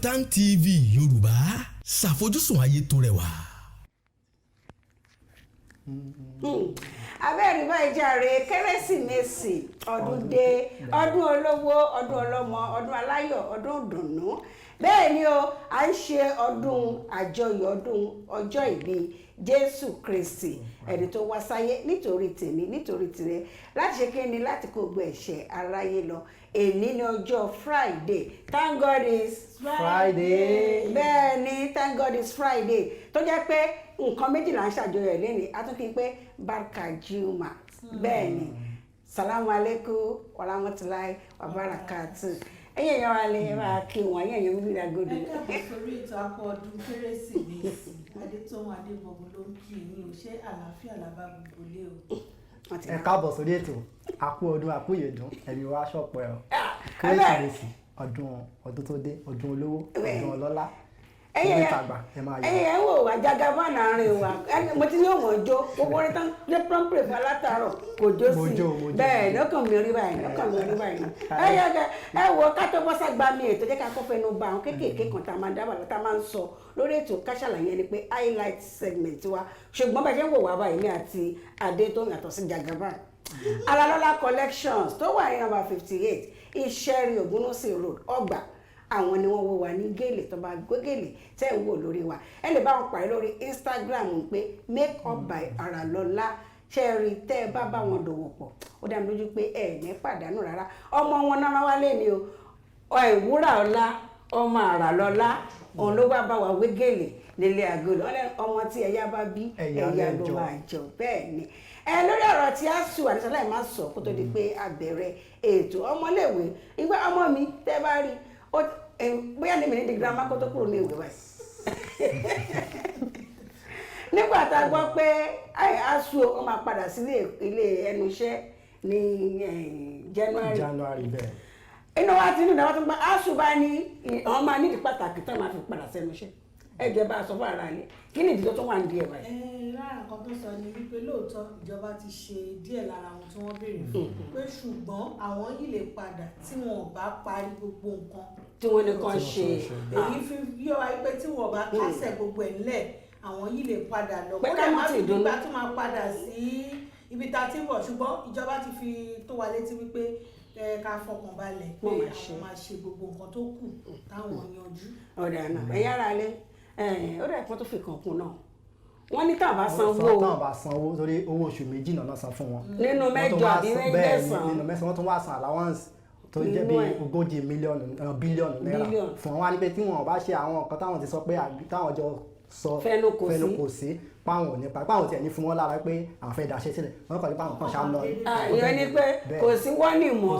Kaftan TV Yorùbá ṣàfojúsùn ayé tó rẹwà. abẹ́rẹ́ báyìí jàre kérésìmesì ọdún dé ọdún olówó ọdún ọlọ́mọ ọdún aláyọ̀ ọdún ìdùnnú bẹ́ẹ̀ ni o à ń ṣe ọdún àjọyọ̀ ọdún ọjọ́ ìbí Jésù Kristi ẹni tó wá sáyé nítorí tèmi nítorí tìrẹ láti ṣe kí ni láti kó gbogbo ẹ̀ṣẹ̀ aráyé lọ èní ní ọjọ́ Friday thank God is Friday. bẹ́ẹ̀ ni thank God is Friday tó jẹ́ pé nǹkan méjìlá ń ṣàjọyọ̀ lẹ́ni atúnkí pé barka juma bẹ́ẹ̀ ni salamu alaikum warahmatullahi wabarakatuh ẹ̀yin èèyàn wa lè máa kí wọn ẹ̀yin èèyàn bíbí ìdágọ́dọ̀. ẹ káàbọ̀ sórí ètò akọ ọdún kérésìmesì adétọ́wọ́n adébọ̀bọ̀ ló ń kí yín o ṣé àlàáfíà làbá gbogbo lé o. ẹ káàbọ̀ sórí ètò àkú ọdún àkú ìyèdún ẹ̀mí wa ṣọ̀pọ̀ ẹ̀ kérésìmesì ọdún tó dé ọdún olówó ọdún ọlọ́lá ẹ̀yin ẹ̀ wò wá jagaba láàrin wa mo ti ní òwò jó gbogbo orin tán lé pọ́ńpẹ́ fún alátàárọ̀ kò jó sí bẹ́ẹ̀ lọ́kàn mi rí báyìí ẹ wo ká tó bọ́ ságbá mi ètò jẹ́ ká kọ́ fẹnu ba àwọn kéékèèké kan tá a máa dábàá tá a máa ń sọ lórí ètò ká ṣàlàyé ni pé highlight segment wa ṣùgbọ́n bẹ́ẹ̀ ṣe ń wò wá báyìí ní àti adé tó yàtọ̀ sí jagaba Alalọ́lá collections tó wà ní number 58 Ìṣẹ́rí Ògúnnúsì road ọgbà àwọn ni wọ́n wò wá ní gèlè tó bá gbé gèlè tẹ́ ń wò lórí wa ẹ lè bá wọn pàdé lórí Instagram pé make up by Aralọ́lá ṣe rí tẹ́ ẹ bá wọn dòwò pọ̀ ó dá mi lójú pé ẹ ní pàdánù rárá ọmọ wọn náà wá lé ní o ìwúrà ọlá ọmọ Aralọ́lá òun ló wá bá wa wé gèlè nílé àgọ́lọ́ ọmọ tí ẹ̀yà bá bí ẹ̀yà ló máa jọ bẹ́ẹ̀ ni lórí ọ̀rọ̀ tí a sùn àdìsọ́lá ẹ̀ máa sọ kó tó di pé a bẹ̀rẹ̀ ètò ọmọléèwé ìgbà ọmọ mi tẹ́ bá rí bóyá ní mìíràn di girama kó tó kúrò ní ìwé báyìí nígbà tá a gbọ́ pé asu ó máa padà sí ilé ẹnu iṣẹ́ ní January bẹ́ẹ̀ inú wa ti ní ìdáwọ́ tó ń bá asu bá ní àwọn máa nídìí pàtàkì tó máa fi padà sẹ́nu iṣẹ́ ẹjẹ bá a sọ fún ara rẹ kí ni ìdí tó wà ní díẹ̀ báyìí. lára nǹkan tó sọ ni wípé lóòótọ́ ìjọba ti ṣe díẹ̀ lára ohun tí wọ́n béèrè fún pé ṣùgbọ́n àwọn yìí lè padà tí wọn ò bá parí gbogbo nǹkan tí wọ́n ní kàn ṣe. èyí fi yọ wáyé pé tí wọn ò bá kásẹ̀ gbogbo ẹ̀ ńlẹ̀ àwọn yìí lè padà lọ pé ká má ti dùn nígbà tó máa padà sí ibi tá a ti ń bọ̀ ṣùgbọ́n ìjọba ti fi tó wa létí wípé ká fọkàn balẹ̀ pé àwọn máa ṣe gbogbo nǹkan tó kù táwọn yanjú. ọ̀dà náà ẹ̀yà ara lé ó dẹ̀ kó tó fi kàn kún náà wọ́n ní táwọn bá sanwó torí owó oṣù méjì náà san fún wọn nínú mẹ́jọ àbí mẹ́sàn-án nínú mẹ́sàn-án wọ́n tún wá san allowance tó jẹ́ bí ogójì bílíọ̀nù náírà fún wọn wá ní pé tí wọn bá ṣe àwọn nǹkan táwọn ti sọ pé táwọn jọ sọ fẹnu kò sí páwọn ò ní pa páwọn tiẹ̀ ní fún wọn lára pé àwọn fẹ́ daṣẹ́ sílẹ̀ wọ́n kàn ní páwọn kan ṣáà lọ. ìyẹn ni pé kò sí wọ́nì mọ́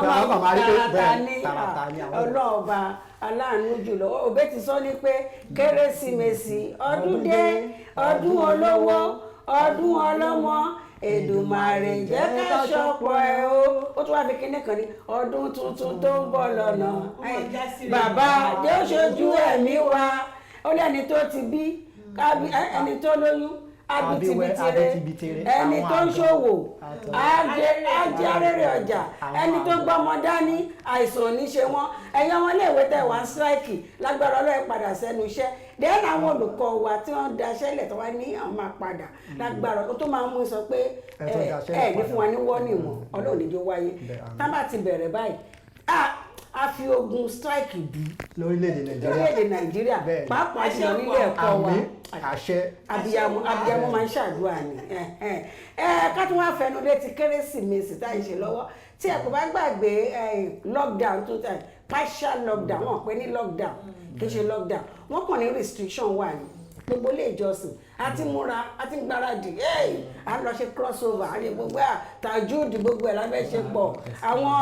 tààràtà ní ọlọ́ọ̀ba aláàánú jùlọ òbẹ́ ti sọ ní pé kérésìmesì ọdún dé ọdún olówó ọdún ọlọ́mọ Èdùmàrè jẹ́ ká ṣọpọ̀ ẹ̀ ó tún wá fi kíní kan ní ọdún tuntun tó ń bọ̀ lọ́nà bàbá jẹ́ ṣojú ẹ̀mí wa ó lẹ́ni tó ti bí ẹni tó lóyún abitibitire ẹni tó ń ṣòwò ajẹ́rẹ́rẹ́ ọjà ẹni tó gbọ́mọ dání àìsàn oníṣe wọn ẹ̀yọ́ wọn léèwé tẹ̀ wá strike lágbára ọlọ́ọ̀ padà sẹ́nu iṣẹ́ dẹ́n àwọn olùkọ́ wa tí wọ́n daṣẹ́ lẹ̀ tó wá ní àwọn máa padà lágbára ó tó máa mú sọ pé ní fún wa ní wọ́ọ̀nì wọn ọlọ́ọ̀ níjó wáyé tá bá ti bẹ̀rẹ̀ báyìí a fi ogun strike bí lórílẹ̀-èdè Nàìjíríà pàápàá jùlọ nílé ẹ̀kọ́ wa abiyamọ máa ń ṣàdúrà ni ká tún wá fẹnu létí kérésìmesì tá à ń ṣe lọ́wọ́ tí ẹ kò bá gbàgbé lockdown tó tẹ̀ partial lockdown wọn pè ní lockdown kì í ṣe lockdown wọn kàn ní restriction wà ní gbogbo ilé ìjọsìn àti múra àti gbáradì à ń lọ ṣe crossover àti gbogbo tajúdì gbogbo ẹ̀ lábẹ́ ṣe pọ̀ àwọn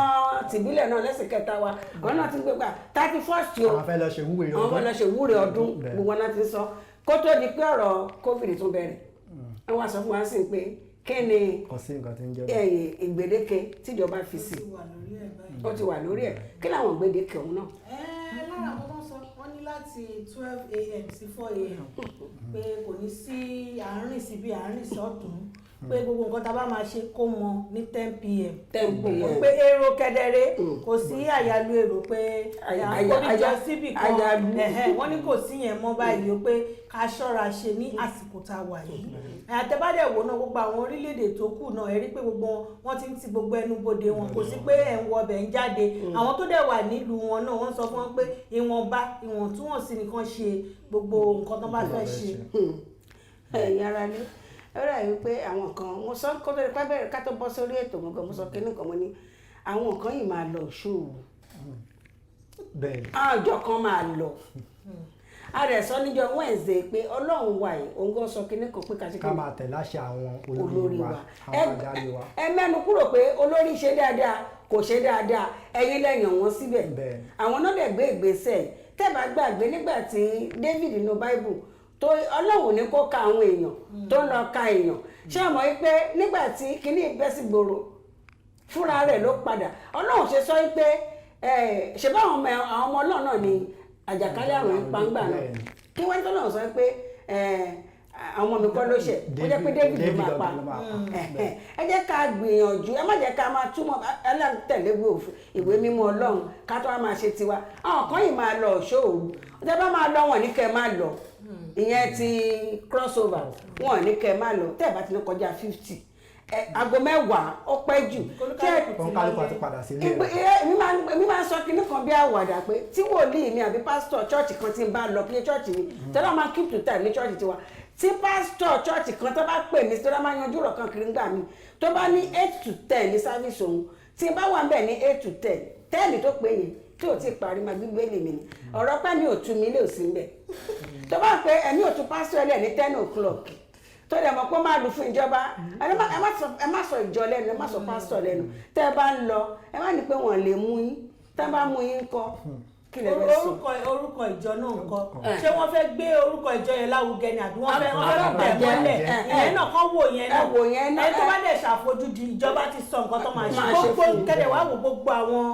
tìbílẹ̀ náà lẹ́sìn kẹta wa àwọn náà ti gbégbá 31st o àwọn fẹ́ lọ ṣe wúre ọdún gbogbo náà ti sọ kó tó di pé ọ̀rọ̀ covid tún bẹ̀rẹ̀ àwọn àṣọ fún wa sí pé kí ni ìgbèdéke tíjọba fi sí ó ti wà lórí ẹ̀ kí làwọn ìgbèdéke ọ̀hún náà. lára àwọn tó ń sọ wọ́n ní láti 12 a.m. sí 4 a.m. pé kò ní sí àárín síbi àárín sọ́tún pé gbogbo nǹkan tá a bá máa ṣe kó mọ ní 10 p.m. pé èrò kedere kò sí àyálù èrò pé àkóríjọ síbì kan wọ́n ní kò sí yẹn mọ́ báyìí ó pé ká ṣọ́ra ṣe ní àsìkò tá a wà yìí àtẹ̀bádẹ̀ wò náà gbogbo àwọn orílẹ̀-èdè tó kù náà ẹ rí pé gbogbo wọn ti ń ti gbogbo ẹnu bodè wọn kò sí pé ẹ̀ ń wọbẹ̀ ń jáde àwọn tó dẹ̀ wà nílùú wọn náà wọ́n sọ fún wọn pé ìwọ̀ntúnwọ̀nsì nìkan ṣe gbogbo nǹkan tó bá fẹ́ ṣe. ẹ̀yin ara ní ọ̀rọ̀ àyè pé àwọn kan mo sọ kó tó ipá bẹ̀rẹ̀ ká tó bọ́ sórí ètò mo sọ kínní kan mo ní àwọn kan yìí máa lọ ṣòwò àjọ kan máa lọ a rẹ̀ sọ níjọ́ Wednesday pé Ọlọ́run wà yìí òun gan sọ kínní kan pé ká máa tẹ̀ láṣẹ àwọn olórí wa àwọn adarí wa. ẹ mẹ́nu kúrò pé olórí ṣe dáadáa kò ṣe dáadáa ẹ̀yin lẹ́yìn wọn síbẹ̀ àwọn náà dẹ̀ gbé ìgbésẹ̀ tẹ́ bá gbàgbé nígbà tí David nínú Bible tó Ọlọ́run ní kó ka àwọn èèyàn tó ń lọ ka èèyàn ṣé ọmọ yìí pé nígbà tí kinní ìbẹ́sì gbòòrò fúnra rẹ̀ ló padà Ọlọ́run ṣe sọ pé ṣe bá àwọn ọmọ Ọlọ́run náà ni àjàkálẹ̀ àrùn ìpàǹgbà náà kí wọ́n tó náà sọ pé àwọn ọmọ mi kọ́ ló ṣe ó jẹ́ pé David ló máa pa ẹ jẹ́ ká gbìyànjú ẹ má jẹ́ ká máa túmọ̀ ẹlẹ́tẹ̀lé ìwé mímọ́ Ọlọ́run ká tó wá máa ṣe tiwa àwọn kan yìí máa lọ ṣòro ọjọ́ bá máa lọ wọn ní kẹ́ máa lọ ìyẹn ti crossover wọn ní kẹ́ máa lọ tẹ́ ẹ bá ti ní kọjá 50 aago 10 ó pẹ́ jù èmi máa ń sọ kinní kan bí àwàdà pé tí wòlíì mi àbí pásítọ̀ chọ́ọ̀chì kan ti ń bá lọ kí chọ́ọ̀chì mi tọ́lá máa keep to time ní chọ́ọ̀chì tiwa tí pásítọ̀ chọ́ọ̀chì kan tó bá pè mí tọ́lá máa yanjú ọ̀rọ̀ kan kiri ń gbà mí tó bá ní 8 to 10 ní sáfíìsì òun tí n bá wà ń bẹ̀ ní 8 to 10 10 tó pé yẹn tí ò ti parí máa gbígbé lè mi ni ọ̀rọ̀ pẹ́ mi ò tú mi lè ò sí ń bẹ̀ tó bá pé ẹ̀mí ò tún pásítọ̀ ẹlẹ́ ní 10 o'clock tó dẹ̀ mọ̀ pé máa lù fún ìjọba ẹ má sọ ìjọ lẹ́nu ẹ má sọ pásítọ̀ lẹ́nu tẹ́ ẹ bá ń lọ ẹ má ní pé wọ́n lè mú yín tẹ́ ẹ bá mú yín kọ́ kí lè fẹ́ sọ. orúkọ ìjọ náà ńkọ́ ṣé wọ́n fẹ́ gbé orúkọ ìjọ yẹn láwùgẹ ni àbí wọ́n fẹ́ bẹ̀ mọ́lẹ̀ ìyẹn náà kọ́ wò yẹn náà ẹ tó bá dẹ̀ ṣàfojúdi ìjọba ti sọ nǹkan tó máa ṣe gbogbo kẹ́dẹ̀ wá wò gbogbo àwọn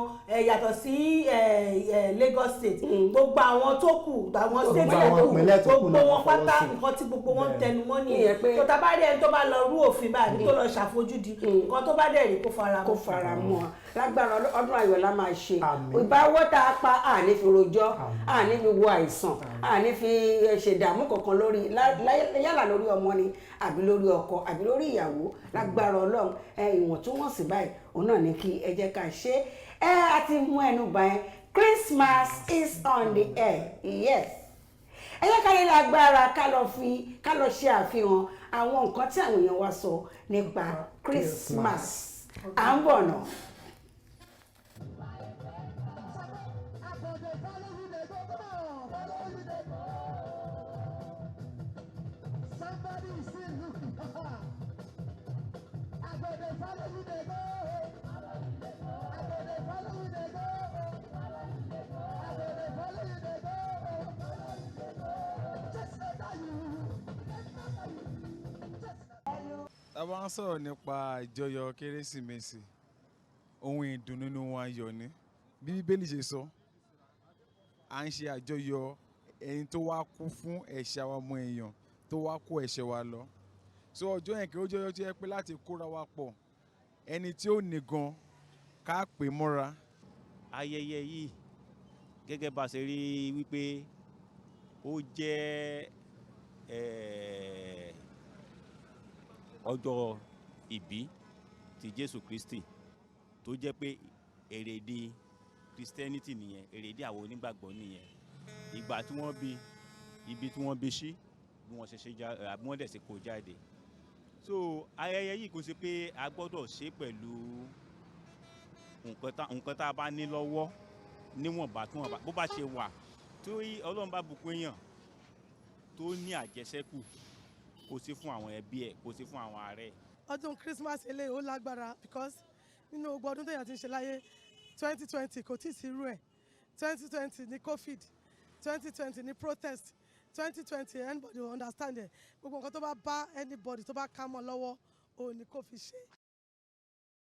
yàtọ̀ sí Lagos State gbogbo àwọn tó kù àwọn state tó kù gbogbo wọn pátá nǹkan tí gbogbo wọn tẹnu mọ́ nìyẹn tó tá bá rí ẹni tó bá lọ rú òfin báyìí tó lọ ṣàfojúdi nǹkan tó bá dẹ̀ rí kó fara mọ́ lágbára ọdún ayọ̀ la máa ṣe ìbáwọ́ tá a pa àní fi rojọ́ àní fi wo àìsàn àní fi ṣèdààmú kankan lórí yálà lórí ọmọ ni àbí lórí ọkọ àbí lórí ìyàwó lágbára Ọlọ́run ìwọ̀ntúnwọ̀nsì báyìí òun náà ní kí ẹ jẹ́ ká ṣe àti mú ẹnu bá yẹn Christmas is on the air yes ẹ jẹ́ ká lè lágbára ká lọ ṣe àfihàn àwọn nǹkan tí àwọn èèyàn wa sọ nípa Christmas à ń bọ̀ náà. a bá ń sọ̀rọ̀ nípa àjọyọ̀ kérésìmesì ohun ìdùnnú nínú wọn ayọ̀ ni bí bíbélì ṣe sọ à ń ṣe àjọyọ̀ ẹni tó wá kú fún ẹ̀ṣẹ̀ àwọn ọmọ èèyàn tó wá kó ẹ̀ṣẹ̀ wa lọ so ọjọ́ yẹn kí ó jẹ́ ọjọ́ tó yẹ pé láti kóra wa pọ̀ ẹni tí ó ní gan ká pè mọ́ra. ayẹyẹ yìí gẹ́gẹ́ bá a ṣe rí wípé ó jẹ́ ọjọ́ ìbí ti Jésù Kristi tó jẹ́ pé èrèdí Christianity nìyẹn èrèdí àwọn onígbàgbọ́ nìyẹn ìgbà tí wọ́n bí ibi tí wọ́n bí sí bí wọ́n ṣe àbí wọ́n dẹ̀ ṣe kó jáde so ayẹyẹ yìí kò sí pé a gbọ́dọ̀ ṣe pẹ̀lú nǹkan tá a bá ní lọ́wọ́ níwọ̀nba tí wọ́n bá bó bá ṣe wà tó Ọlọ́run bá bùkún èèyàn tó ní àjẹsẹ́kù kò sí fún àwọn ẹbí ẹ̀ kò sí fún àwọn ààrẹ. ọdún Christmas eléyìí ó lágbára because nínú gbogbo ọdún téèyàn ti ń ṣe láyé 2020 kò tí ì sí irú ẹ̀ 2020 ní COVID 2020 ní protest 2020 anybody will understand it gbogbo nǹkan tó bá bá anybody tó bá ká mọ́ lọ́wọ́ òun ni kò fi ṣe.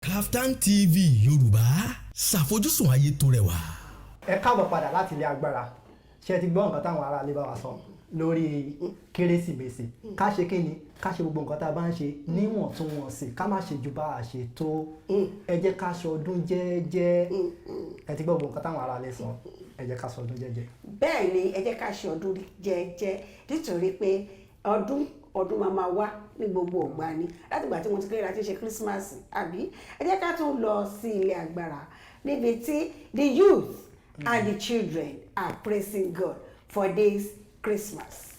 Kaftan TV Yorùbá ṣàfojúsùn ayé tó rẹwà. ẹ káàbọ̀ padà láti ilé agbára ṣe ti gbọ́ nǹkan táwọn ará ilé bá wa sọ lórí kérésìmesì ká ṣe kí ni ká ṣe gbogbo nǹkan tá a bá ń ṣe níwọ̀ntúnwọ̀nsì ká má ṣe ju bá a ṣe tó ẹ jẹ́ ká ṣọdún jẹ́jẹ́ ẹ ti gbọ́ gbogbo nǹkan táwọn ará ilé sọ ẹ jẹ́ ká ṣọdún jẹ́jẹ́. bẹ́ẹ̀ ni ẹ jẹ́ ká ṣọdún jẹ́jẹ́ nítorí pé ọdún máa wá ní gbogbo ọgbà ni láti ìgbà tí mo ti kéré láti ṣe Christmas àbí ẹ jẹ́ ká tún lọ sí ilé agbára níbi tí the youth and the children are praising God for this Christmas.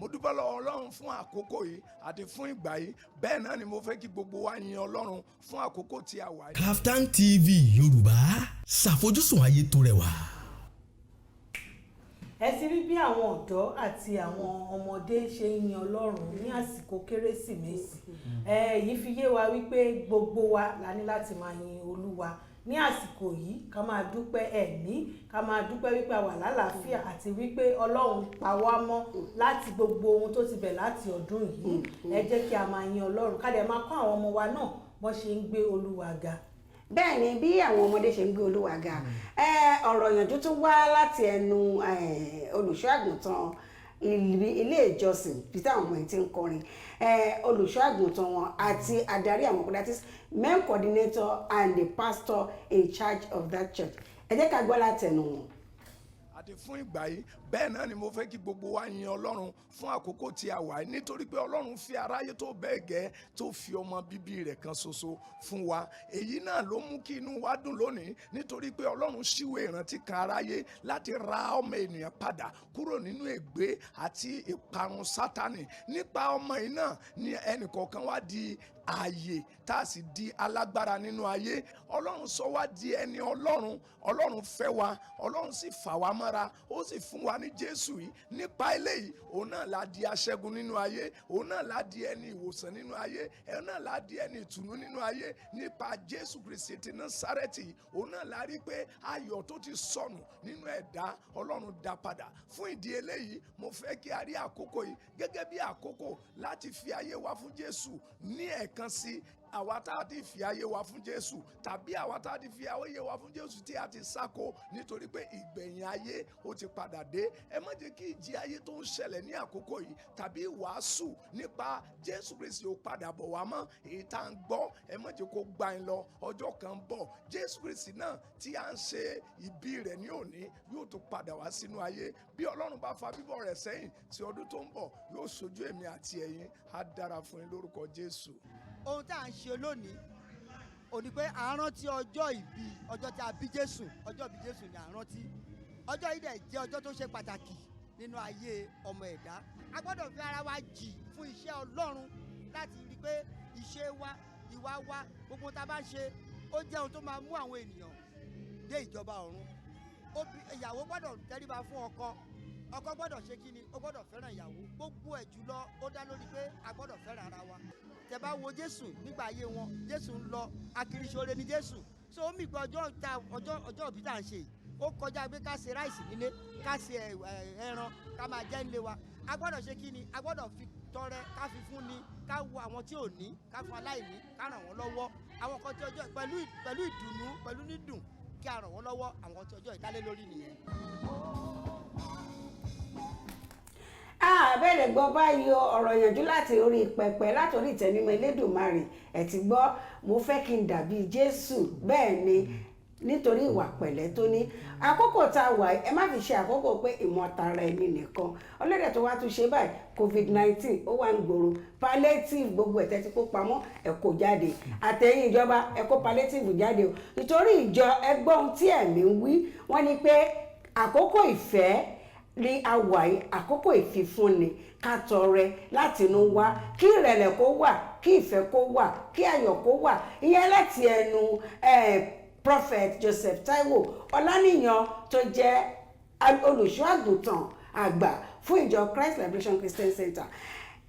mo dúpẹ́ lọ́wọ́ Ọlọ́run fún àkókò yìí àti fún ìgbà yìí bẹ́ẹ̀ náà ni mo fẹ́ kí gbogbo wa yin Ọlọ́run fún àkókò tí a wà yìí. Kaftan TV Yorùbá ṣàfojúsùn ayé tó rẹwà. ẹ ti rí bí àwọn ọ̀dọ́ àti àwọn ọmọdé ṣe ń yin Ọlọ́run ní àsìkò kérésìmesì èyí fi yé wa wípé gbogbo wa la ní láti máa yin Olúwa ní àsìkò yìí ká máa dúpẹ́ ẹ̀mí ká máa dúpẹ́ wípé a wà lálàáfíà àti wípé Ọlọ́run pa wá mọ́ láti gbogbo ohun tó ti bẹ̀ láti ọdún yìí ẹ jẹ́ kí a máa yin Ọlọ́run ká dẹ̀ máa kọ́ àwọn ọmọ wa náà bọ́n ṣe ń gbé Olúwa ga. bẹ́ẹ̀ ni bí àwọn ọmọdé ṣe ń gbé Olúwa ga ọ̀rọ̀ ìyànjú tún wá láti ẹnu olùṣọ́ àgùntàn ilé ìjọsìn bí táwọn ọmọ yìí ti ń kọrin olùṣọ́ àgùntàn wọn àti adarí àwọn ọkọ̀ that is main coordinator and the pastor in charge of that church ẹ jẹ́ ká gbọ́ látẹnu wọn. àti fún ìgbà yìí bẹ́ẹ̀ náà ni mo fẹ́ kí gbogbo wa yin Ọlọ́run fún àkókò tí a wà yìí nítorí pé Ọlọ́run fi aráyé tó bẹ́ẹ̀ gẹ́ tó fi ọmọ bíbí rẹ̀ kan ṣoṣo fún wa èyí náà ló mú kí inú wa dùn lónìí nítorí pé Ọlọ́run ṣíwé ìrántí kan aráyé láti ra ọmọ ènìyàn padà kúrò nínú ègbé àti ìparun Sátánì nípa ọmọ yìí náà ni ẹnìkọ̀ọ̀kan wá di ààyè tá a sì di alágbára nínú ayé Ọlọ́run sọ wá di ẹni Ọlọ́run fẹ́ wa Ọlọ́run sì fà wá mọ́ra ó sì fún wa ní Jésù yìí nípa eléyìí òun náà la di aṣẹ́gun nínú ayé òun náà la di ẹni ìwòsàn nínú ayé òun náà la di ẹni ìtùnú nínú ayé nípa Jésù Kristi ti Násárẹ́tì òun náà la rí pé ayọ̀ tó ti sọnù nínú ẹ̀dá Ọlọ́run dá padà fún ìdí eléyìí mo fẹ́ kí a rí àkókò yìí gẹ́gẹ́ bí àkókò láti fi ayé wa fún Jésù ní ẹ̀kan sí àwa tá a ti fi ayé wa fún Jésù tàbí àwa tá a ti fi ayé wa fún Jésù tí a ti sáko nítorí pé ìgbẹ̀yìn ayé ó ti padà dé ẹ má jẹ́ kí ìjì ayé tó ń ṣẹlẹ̀ ní àkókò yìí tàbí wàásù nípa Jésù Kristi ó padà bọ̀ wá mọ́ èyí tá à ń gbọ́ ẹ má jẹ́ kó gbà yín lọ ọjọ́ kan bọ̀ Jésù Kristi náà tí a ń ṣe ìbí rẹ̀ ní òní yóò tó padà wá sínú ayé bí Ọlọ́run bá fa bíbọ̀ rẹ̀ sẹ́yìn tí ọdún tó ń bọ̀ yóò ṣojú èmi àti ẹ̀yin á dára fún yín lórúkọ Jésù. Ohun tá à ń ṣe lónìí ò ní pé à ń rántí ọjọ́ ìbí ọjọ́ tí a bí Jésù ọjọ́ ìbí Jésù ni à ń rántí ọjọ́ yìí dẹ̀ jẹ́ ọjọ́ tó ṣe pàtàkì nínú ayé ọmọ ẹ̀dá a gbọ́dọ̀ fi ara wa jì fún iṣẹ́ Ọlọ́run láti rí i pé ìṣe wa ìwà wa gbogbo tá a bá ń ṣe ó jẹ́ ohun tó máa mú àwọn ènìyàn dé ìjọba ọ̀run ìyàwó gbọ́dọ̀ tẹríba fún ọkọ gbọ́dọ̀ ṣe kí ni ó gbọ́dọ̀ fẹ́ràn ìyàwó gbogbo ẹ̀ jùlọ ó dá lórí pé a gbọ́dọ̀ fẹ́ràn ara wa tẹ́ bá wo Jésù nígbà ayé wọn Jésù ń lọ akiriṣore ni Jésù so ó mì pé ọjọ́ òbí tá à ń ṣe ó kọjá pé ká ṣe ráìsì nílé ká ṣe ẹran ká máa jẹ nílé wa a gbọ́dọ̀ ṣe kí ni a gbọ́dọ̀ fi tọrẹ ká fi fún ni ká wo àwọn tí ò ní ká fún aláìní ká ràn wọ́n lọ́wọ́ àwọn kan tí ọjọ́ pẹ̀lú ìdùnnú pẹ̀lú nídùn kí a ràn wọ́n lọ́wọ́ àwọn tí ọjọ́ ìdálé lórí nìyẹn. Bẹ́ẹ̀ gbọ́ báyìí ọ̀rọ̀ ìyànjú láti orí pẹpẹ látòrí ìtẹ̀mímọ́ Elédùmarè ẹ̀ ti gbọ́ mo fẹ́ kí n dàbí Jésù bẹ́ẹ̀ ni nítorí ìwà pẹ̀lẹ́ tó ní àkókò tá a wà ẹ má fi ṣe àkókò pé ìmọ̀tara ẹni nìkan ọlọ́dẹ̀ tó wá tún ṣe báyìí COVID-19 ó wà ń gbòòrò palliative gbogbo ẹ̀tẹ́ tí kó pamọ́ ẹ̀ kó jáde àtẹ̀yìn ìjọba ẹ̀ kó palliative jáde o nítorí ìjọ ẹgbọ́n ohun tí ẹ̀mí ń wí wọ́n ní pé àkókò ìfẹ́ ní àwàyí àkókò ìfifúnni ká tọrẹ láti inú wá kí ìrẹ̀lẹ̀ kó wà kí ìfẹ́ kó wà kí ayọ̀ kó wà ìyẹn láti ẹnu Prophet Joseph Taiwo Ọláníyan tó jẹ́ olùṣọ́ àgùntàn àgbà fún ìjọ Christ Liberation Christian Center.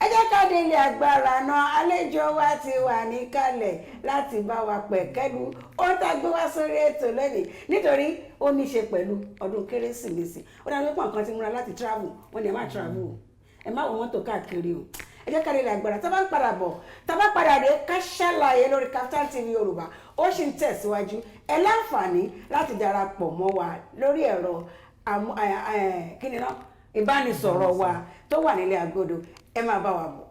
Ẹ jẹ́ ká dé ilé agbára náà àlejò wa ti wà níkàlẹ̀ láti bá wa pẹ̀kẹ́lu ó tá gbé wá sórí ètò lónìí nítorí ó ní ṣe pẹ̀lú ọdún kérésìmesì ó dáná pípọ̀ nǹkan ti múra láti travel wọ́n ní ẹ má travel o ẹ má wọ mọ́tò káàkiri o ẹ jẹ́ ká dé ilé agbára tá bá ń padà bọ̀ tá bá padà dé ká ṣàlàyé lórí Kaftan TV Yorùbá ó sì ń tẹ̀síwájú ẹ láǹfààní láti darapọ̀ mọ́ wa lórí ẹ̀rọ kíni náà ìbánisọ̀rọ̀ wa tó wà nílé agodo ẹ máa bá wa bọ̀.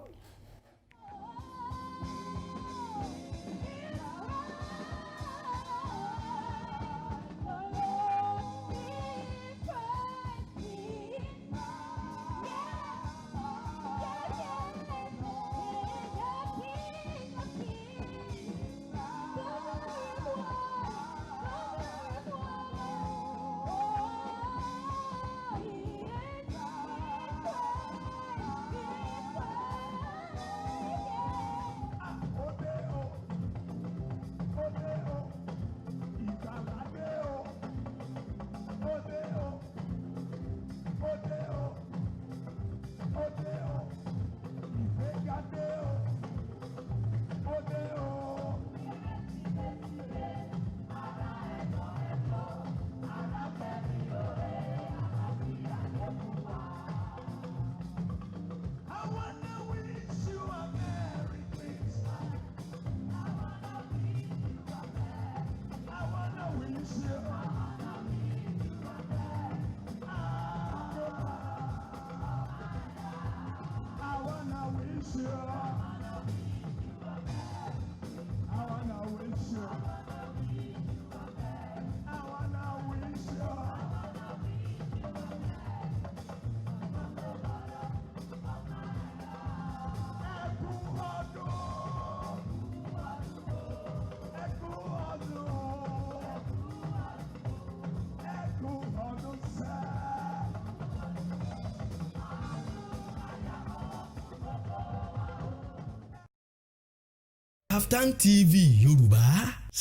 Kaftan TV Yorùbá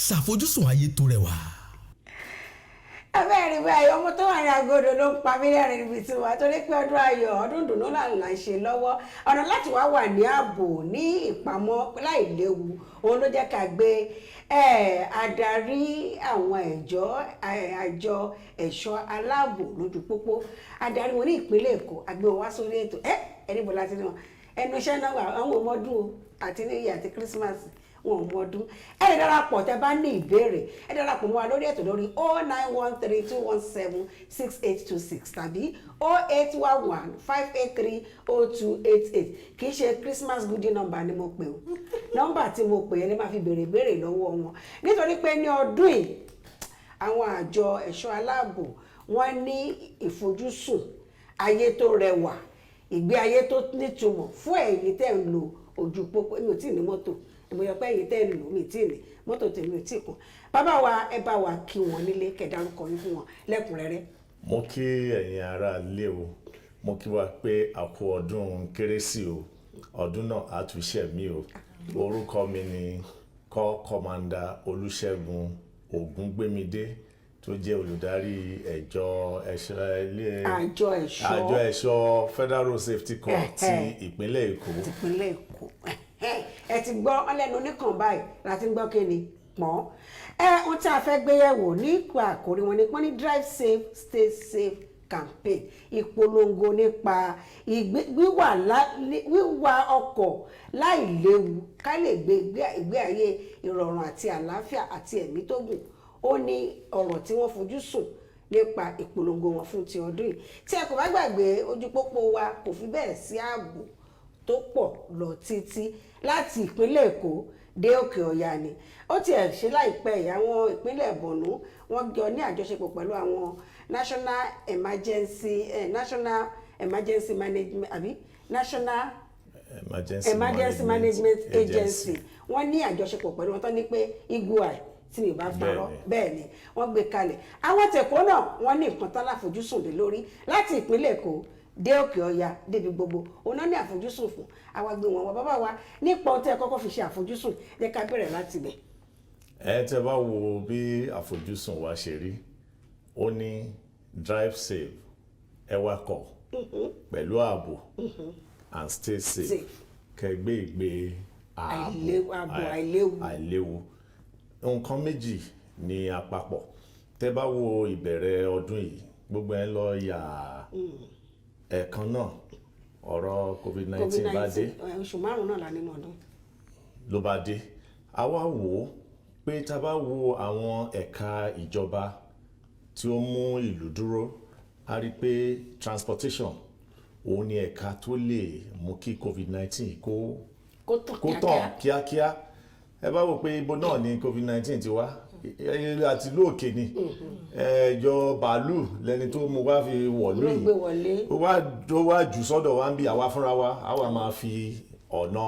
ṣàfojúsùn ayé tó rẹwà. Abẹ́rẹ́ báyìí ọmọ tó wà ní agodo ló ń pa mí lẹ́rìn níbi tí wà torí pé ọdún ayọ̀ ọdún dùnú là ń ṣe lọ́wọ́ ọ̀nà láti wá wà ní ààbò ní ìpamọ́ láì léwu òun ló jẹ́ ká gbé adarí àwọn àjọ ẹ̀ṣọ́ aláàbò lójú pópó adarí wọn ní ìpínlẹ̀ Èkó àgbẹ̀ wọn wá sórí ètò ẹni bọ̀ láti rí wọn ẹnu iṣẹ́ náà wà àwọn ọmọdún o àti ní ìyá àti kírísímàsì wọn ò mọdún ẹ lè darapọ̀ tẹ́ bá ní ìbéèrè ẹ darapọ̀ mọ́ wa lórí ètò lórí 09132176826 tàbí 08115830288 kì í ṣe Christmas goodie number ni mo pè o nọ́mbà tí mo pè é ní máa fi béèrè lọ́wọ́ wọn nítorí pé ní ọdún yìí àwọn àjọ ẹ̀ṣọ́ aláàbò wọ́n ní ìfojúsùn ayé tó rẹwà ìgbé ayé tó nítumọ̀ fún ẹ̀yin tẹ́ ń lo ojú pópó mi ò tí ì ní mọ́tò ìmọ̀yọ̀ pé ẹ̀yin tẹ́ ń lò mí tí ì ní mọ́tò tèmi ò tí ì kún bàbá wa ẹ bá wa kí wọn nílé kẹdárúkọ yín fún wọn lẹ́kùnrẹ́rẹ́. mo kí ẹ̀yin ará ilé o mo kí wa pé a kú ọdún kérésì o ọdún náà á tún ṣe mí o orúkọ mi ni kọ́mándà Olúṣẹ́gun Ògúngbémidé tó jẹ́ olùdarí àjọ ẹ̀ṣọ́ Federal Road Safety Corps ti ìpínlẹ̀ Èkó. ẹ ti gbọ́ ọlẹ́nu oníkan báyìí láti gbọ́ kí ni pọ́n ohun tí a fẹ́ gbé yẹ̀wò nípa àkórí wọn ni pọ́n ní drive safe stay safe campaign ìpolongo nípa wíwa ọkọ̀ láì léwu ká lè gbé ìgbé ayé ìrọ̀rùn àti àlàáfíà àti ẹ̀mí tó gùn ó ní ọ̀rọ̀ tí wọ́n fojú sùn nípa ìpolongo wọn fún ti ọdún yìí. Tí ẹ kò bá gbàgbé, ojú pópó wa kò fi bẹ́ẹ̀ sí ààbò tó pọ̀ lọ títí láti ìpínlẹ̀ Èkó dé Òkè Ọ̀yà ni. Ó tiẹ̀ ṣe láìpẹ́ yìí àwọn ìpínlẹ̀ Borno wọ́n jọ ní àjọṣepọ̀ pẹ̀lú àwọn National Emergency Management àbí National Emergency Management Agency. Wọ́n ní àjọṣepọ̀ pẹ̀lú wọn tó ní pé Igua tí mi bá parọ́ bẹ́ẹ̀ ni wọ́n gbé kalẹ̀. Àwọn tẹ̀kọ́ náà wọ́n ní nǹkan tán láfojúsùn lé lórí láti ìpínlẹ̀ Èkó dé Òkè Ọ̀yà débi gbogbo. Òun náà ní àfojúsùn fún àwa gbé wọn wá bàbá wa nípa ohun tí ẹ kọ́kọ́ fi ṣe àfojúsùn jẹ́ ká bẹ̀rẹ̀ láti bẹ̀. Tẹ́ bá wo bí àfojúsùn wa ṣe rí, ó ní drive safe, ẹ wakọ̀ pẹ̀lú ààbò and stay safe, kẹgbẹ́ ìgbé àìléwu. Nǹkan méjì ní àpapọ̀. Tẹ́ bá wo ìbẹ̀rẹ̀ ọdún yìí, gbogbo ẹ lọ yà ẹ̀kan náà ọ̀rọ̀ COVID-19 bá dé. Oṣù 5 náà la nínú ọdún. Ló bá dé. A wá wò ó pé tá bá wo àwọn ẹ̀ka ìjọba tí ó mú ìlú dúró, a rí pé transportation òun ni ẹ̀ka tó lè mú kí COVID-19 kó tàn kíákíá. Ẹ bá wò pé ibo náà ni COVID-19 ti wá, àti lóòkè ni ẹjọ bàálù lẹni tó mú wá fi wọ̀lú yìí, ó wá jù sọ́dọ̀ wá ń bí àwa fúnra wa, àwa máa fi ọ̀nà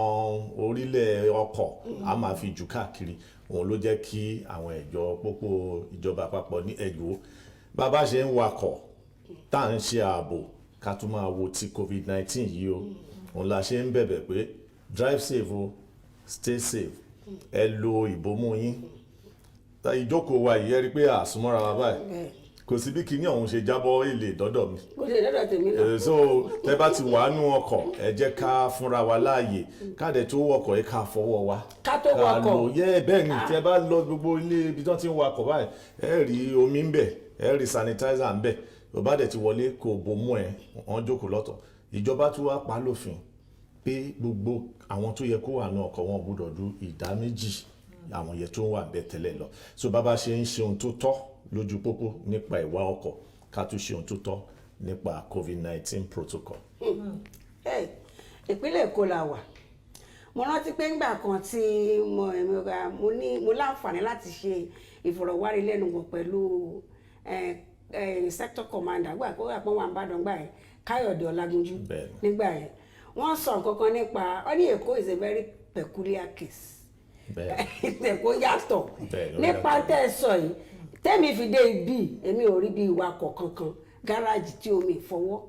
orílẹ̀ ọkọ̀ a máa fi jù káàkiri. Òun ló jẹ́ kí àwọn ẹ̀jọ pópó ìjọba àpapọ̀ ní ẹ̀jọ́ bàbá ṣe ń wakọ̀ tá à ń ṣe ààbò ká tún máa wo ti COVID-19 yìí o. Òun la ṣe ń bẹ̀bẹ̀ pé drive safe o, stay safe, ẹ lo ìbomú yín. Ìjókòó wa yìí ẹ rí pé àsùnmọ́ra wa báyìí, kò sí bí kinní ọ̀hún ṣe jábọ́ ilé dọ́dọ̀ mi. Kò lè dọ́dọ̀ tèmi náà. So tẹ́ bá ti wà nú ọkọ̀, ẹ jẹ́ ká fúnra wa láàyè, káàdẹ̀ tó wọkọ̀ yìí ká fọwọ́ wa. Ká tó wọkọ̀. Bẹ́ẹ̀ ni tẹ́ bá lọ gbogbo ilé ibi tí wọ́n ti ń wakọ̀ báyìí, ẹ rí omi ń bẹ̀, ẹ rí sanitizer ń bẹ̀. Tó bá dẹ̀ ti wọlé kò bomú ẹ̀, wọ́n jókòó lọ́tọ̀. Ìjọba tún wá pa lófin pé gbogbo àwọn tó yẹ kó wà nú ọkọ̀ wọn gbọ́dọ̀ du ìdá 2 àwọn yẹ tó wà bẹ́ẹ̀ tẹ́lẹ̀ lọ. So bàbá ṣe ń ṣe ohun tó tọ́ lójú pópó nípa ìwà ọkọ̀, ká tún ṣe ohun tó tọ́ nípa COVID-19 protocol. Ìpínlẹ̀ Èkó la wà. Mo rántí pé ńgbà kan tí mo láǹfààní láti ṣe ìfọ̀rọ̀wánilẹ́nuwò pẹ̀lú sector commander gbà kó àpọ́n wà ń bá dọ̀ngbà yẹn Káyọ̀dé Ọlágúnjú nígbà yẹn. Wọ́n sọ nǹkan kan nípa ó ní Èkó is a very peculiar case. Èkó yàtọ̀ nípa tẹ́ ẹ sọ yìí. Tẹ́mi fi dé ibi èmi ò rí bí ìwakọ̀ kankan, gáràjì tí omi ìfọwọ́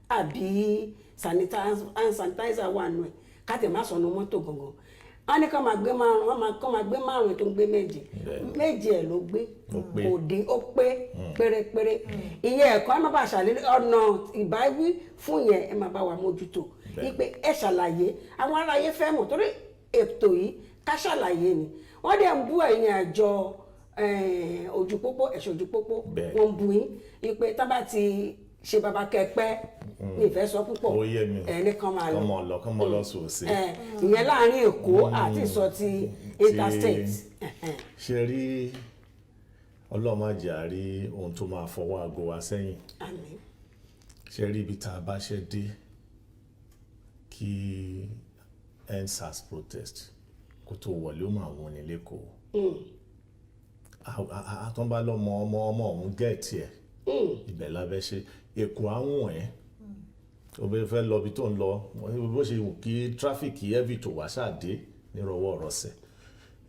àbí sanitizer wà nù ẹ̀ káàtì má sọnù mọ́tò gangan. Wọ́n ní kọ́ máa gbé 5 tó ń gbé 7 ẹ̀ ló gbé kò dín ó pé pérépéré. Ìyẹn ẹ̀kọ́ ẹ má bàa ṣàlẹ́ ọ̀nà ìbáwí fún yẹn ẹ má bá wa mójútó. Ipe ẹ ṣàlàyé àwọn aráyé fẹ́ mọ̀ torí ètò yìí ká ṣàlàyé ni. Wọ́n dẹ̀ ń bú ẹ̀yin àjọ ojú pópó ẹ̀ṣọ́ ojú pópó wọ́n bú yín ipe tá bá ti ṣe bàbá kẹpẹ́ ní ìfẹ́ sọ púpọ̀ ẹni kan máa lọ kán mọ́ lọ sòsí. ìyẹn láàrin Èkó àti ìsọ ti interstate. Ṣe rí ọlọ́màjà rí ohun tó máa fọwọ́ aago wa sẹ́yìn. Ṣe rí ibi tá a bá ṣe dé kí EndSARS protest kó tó wọlé ó máa wọ́n ní lẹ́kọ̀ọ́. Àtọ́nbá lọ́mọ ọmọ ọ̀hún gẹ̀ẹ́tì ẹ̀ ibẹ̀ lábẹ́ ṣe Èkó àwọn ẹ̀ obìnrin fẹ́ lọ bí tó ń lọ bó ṣe wù kí tráfíkì heavy tó wá ṣáàdé nírọ̀wọ́ ọ̀rọ̀sẹ̀.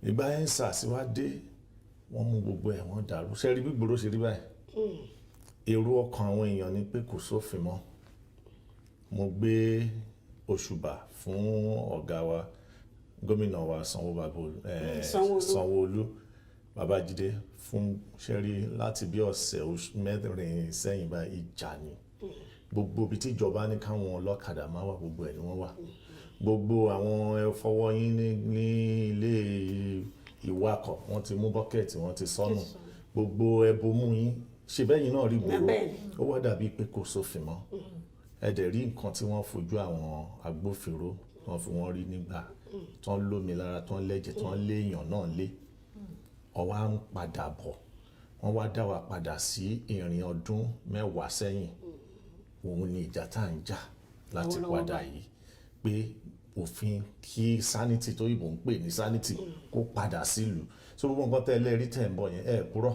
Ìgbà EndSARS wá dé wọ́n mú gbogbo ẹ̀ wọ́n dàrú. Ṣe rí bí gbòòrò ṣe rí báyìí. Èrò ọkàn àwọn èèyàn ni pé kò sófin mọ́. Mo gbé òṣùbà fún ọ̀gá wa gómìnà wa Sanwó-Olú Babájídé fún ṣẹ́rí láti bí ọ̀sẹ̀ 4 sẹ́yìn bá ìjà ni. Gbogbo ibi tí ìjọba ní káwọn ọlọ́kadà máa wà gbogbo ẹ̀ ni wọ́n wà. Gbogbo àwọn ẹfọwọ́ yín ní ilé ìwakọ̀ wọ́n ti mú bọ́kẹ̀tì wọ́n ti sọnù. Gbogbo ẹbomú yín ṣe bẹ́yìn náà rí gbòòrò ó wá dàbí pé kò sófin mọ́. Ẹ dẹ̀ rí nǹkan tí wọ́n fojú àwọn agbófinró wọ́n fi wọ́n rí nígbà tán lómi lára tán lẹ́jẹ̀ tán léèyàn náà lé. Ọwá ń padà bọ̀ wọ́n wá dá wa padà sí ìrìn ọdún 10 sẹ́yìn. Òun ni ìjà tá à ń jà láti padà yìí pé òfin kí sanity tó yìnbọn ń pè ní sanity kó padà sílùú. So gbogbo nǹkan tẹ́lẹ̀ rí tẹ̀ ń bọ̀ yẹn purọ́